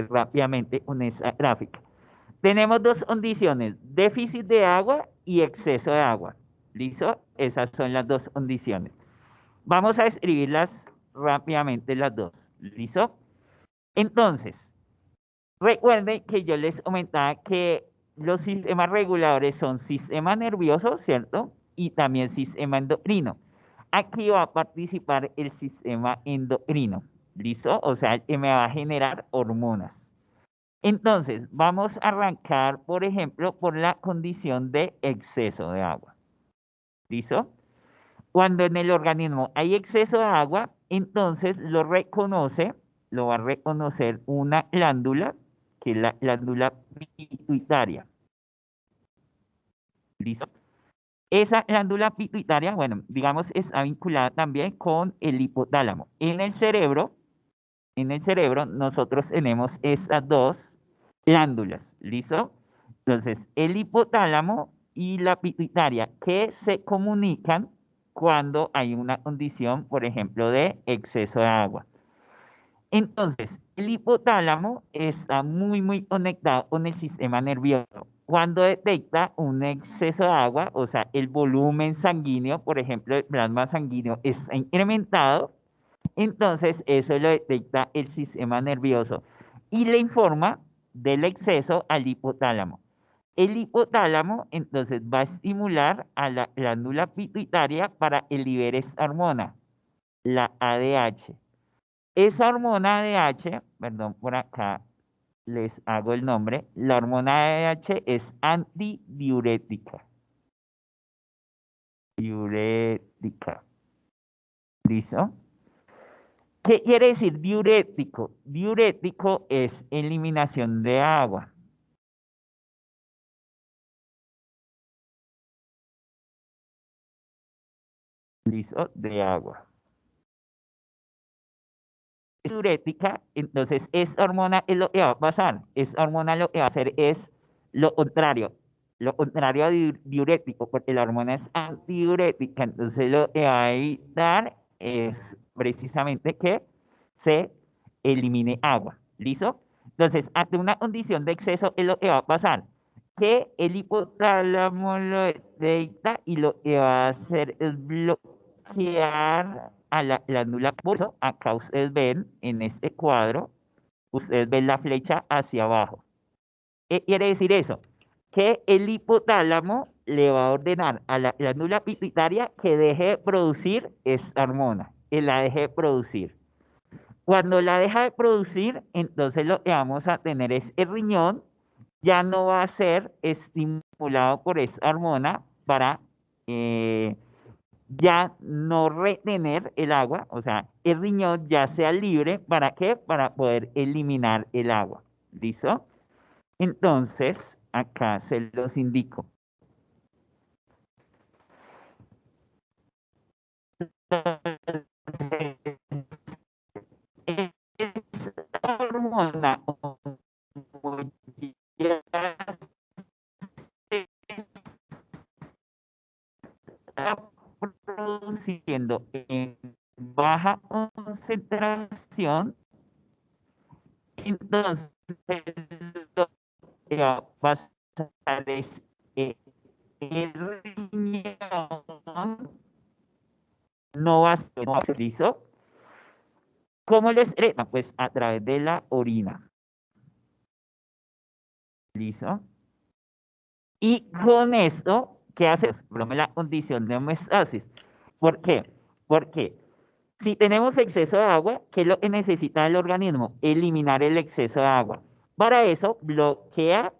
rápidamente con esa gráfica. Tenemos dos condiciones, déficit de agua y exceso de agua. ¿Listo? Esas son las dos condiciones. Vamos a escribirlas rápidamente las dos. ¿Listo? Entonces, recuerden que yo les comentaba que los sistemas reguladores son sistema nervioso, ¿cierto? Y también sistema endocrino. Aquí va a participar el sistema endocrino, ¿listo? O sea, que me va a generar hormonas. Entonces, vamos a arrancar, por ejemplo, por la condición de exceso de agua, ¿listo? Cuando en el organismo hay exceso de agua, entonces lo va a reconocer una glándula, que es la glándula pituitaria. ¿Listo? Esa glándula pituitaria, bueno, digamos, está vinculada también con el hipotálamo. En el cerebro nosotros tenemos estas dos glándulas, ¿listo? Entonces, el hipotálamo y la pituitaria que se comunican cuando hay una condición, por ejemplo, de exceso de agua. Entonces, el hipotálamo está muy conectado con el sistema nervioso. Cuando detecta un exceso de agua, o sea, el volumen sanguíneo, por ejemplo, el plasma sanguíneo está incrementado, entonces eso lo detecta el sistema nervioso y le informa del exceso al hipotálamo. El hipotálamo entonces va a estimular a la glándula pituitaria para que libere esta hormona, la ADH. Esa hormona ADH, perdón, por acá les hago el nombre, la hormona ADH es antidiurética. Diurética. ¿Listo? ¿Qué quiere decir diurético? Diurético es eliminación de agua. ¿Listo? De agua. Diurética, entonces es hormona, es lo que va a pasar. Es hormona lo que va a hacer es lo contrario. Lo contrario a diurético, porque la hormona es antidiurética, entonces lo que va a evitar es precisamente que se elimine agua. ¿Listo? Entonces, ante una condición de exceso, es lo que va a pasar. Que el hipotálamo lo detecta y lo que va a hacer es bloquear a la glándula. Por eso, acá ustedes ven en este cuadro, ustedes ven la flecha hacia abajo. ¿Qué quiere decir eso? Que el hipotálamo le va a ordenar a la glándula pituitaria que deje de producir esta hormona, que la deje de producir. Cuando la deja de producir, entonces lo que vamos a tener es el riñón ya no va a ser estimulado por esa hormona para ya no retener el agua, o sea, el riñón ya sea libre, ¿para qué? Para poder eliminar el agua. ¿Listo? Entonces, acá se los indico. Esa hormona, como ya se está produciendo en baja concentración, entonces lo que va a pasar es el riñón no va a ser listo. ¿Cómo lo excreta? Pues a través de la orina. ¿Listo? Y con esto, ¿qué hacemos? Brome la condición de homeostasis. ¿Por qué? Porque si tenemos exceso de agua, ¿qué es lo que necesita el organismo? Eliminar el exceso de agua. Para eso, bloquea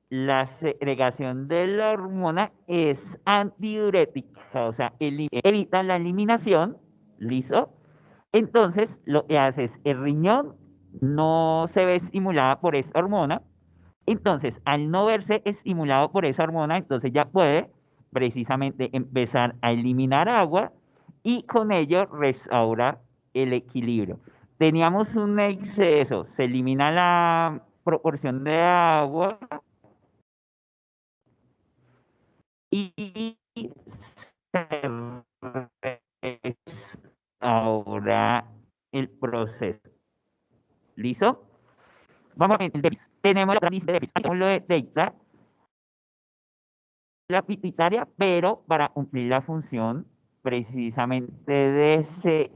la segregación de la hormona, es antidiurética, o sea, evita la eliminación, ¿listo? Entonces, lo que hace es el riñón no se ve estimulada por esa hormona. Entonces, al no verse estimulado por esa hormona, entonces ya puede precisamente empezar a eliminar agua y con ello restaura el equilibrio. Teníamos un exceso, se elimina la proporción de agua y se restaura el proceso. ¿Listo? Vamos a ver, tenemos la lista de déficit, lo detecta la pituitaria, pero para cumplir la función precisamente de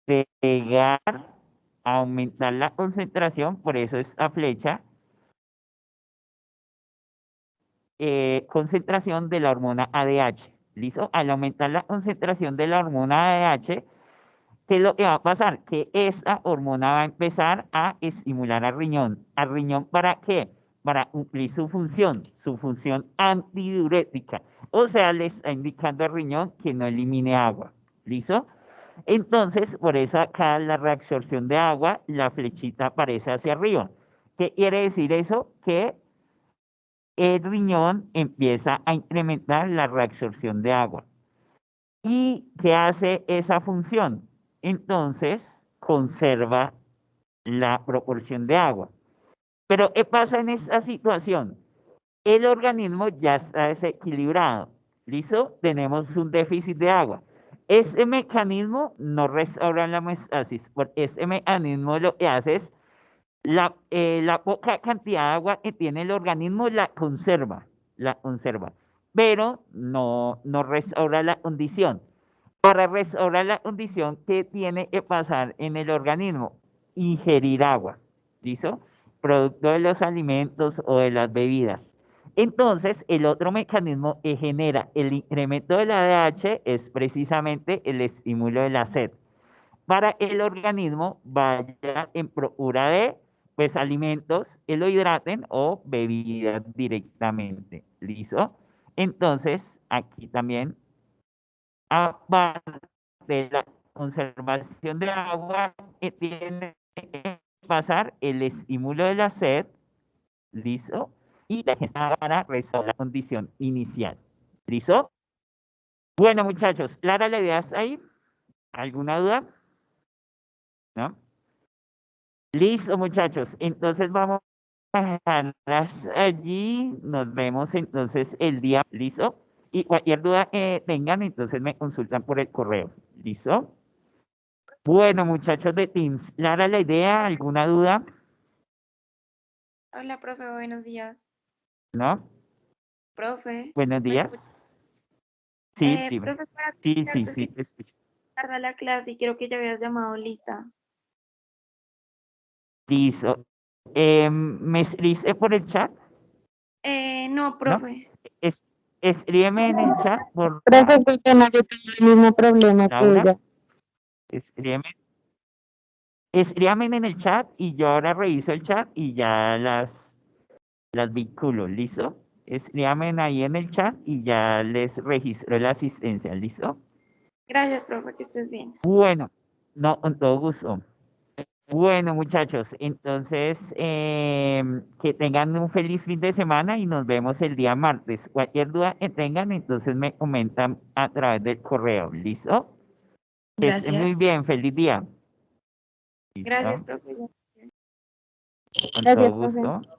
segregar, aumentar la concentración, por eso esta flecha, concentración de la hormona ADH. ¿Listo? Al aumentar la concentración de la hormona ADH, ¿qué es lo que va a pasar? Que esa hormona va a empezar a estimular al riñón. ¿Al riñón para qué? Para cumplir su función antidiurética. O sea, le está indicando al riñón que no elimine agua. ¿Listo? Entonces, por eso acá la reabsorción de agua, la flechita aparece hacia arriba. ¿Qué quiere decir eso? Que el riñón empieza a incrementar la reabsorción de agua. ¿Y qué hace esa función? Entonces, conserva la proporción de agua. Pero ¿qué pasa en esa situación? El organismo ya está desequilibrado. ¿Listo? Tenemos un déficit de agua. Este mecanismo no restaura la homeostasis, porque este mecanismo lo que hace es la poca cantidad de agua que tiene el organismo la conserva, pero no restaura la condición. Para restaurar la condición, ¿qué tiene que pasar en el organismo? Ingerir agua, ¿listo? Producto de los alimentos o de las bebidas. Entonces, el otro mecanismo que genera el incremento de la ADH es precisamente el estímulo de la sed. Para el organismo vaya en procura de pues alimentos que lo hidraten o bebidas directamente. ¿Listo? Entonces, aquí también, aparte de la conservación de agua, que tiene que pasar el estímulo de la sed, ¿listo? Y la ingesta para restaurar la condición inicial. ¿Listo? Bueno, muchachos, ¿clara la idea hasta ahí? ¿Alguna duda? ¿No? Listo, muchachos. Entonces vamos a dejarlas allí. Nos vemos entonces el día. ¿Listo? Y cualquier duda que tengan, entonces me consultan por el correo. ¿Listo? Bueno, muchachos de Teams, ¿clara la idea? ¿Alguna duda? Hola, profe, buenos días. ¿No? Profe, Buenos ¿me escucha? días. Sí, dime. Profe, para Sí, comentarte, es que te escucho. tarda la clase y quiero que ya habías llamado lista. Listo. ¿Me escribiste por el chat? No, ¿No? profe. Es, escríbeme en el chat por Profe, qué pena, yo tengo el mismo problema que Laura. ella. Escríbame en el chat y yo ahora reviso el chat y ya las vinculo, ¿listo? Escríbame ahí en el chat y ya les registro la asistencia, ¿listo? Gracias, profe, que estés bien. Bueno, no, con todo gusto. Bueno, muchachos, entonces que tengan un feliz fin de semana y nos vemos el día martes. Cualquier duda que tengan, entonces me comentan a través del correo, ¿listo? Que estén muy Gracias. bien, feliz día. ¿Listo? Gracias, profe. Con todo Gracias, profe. gusto.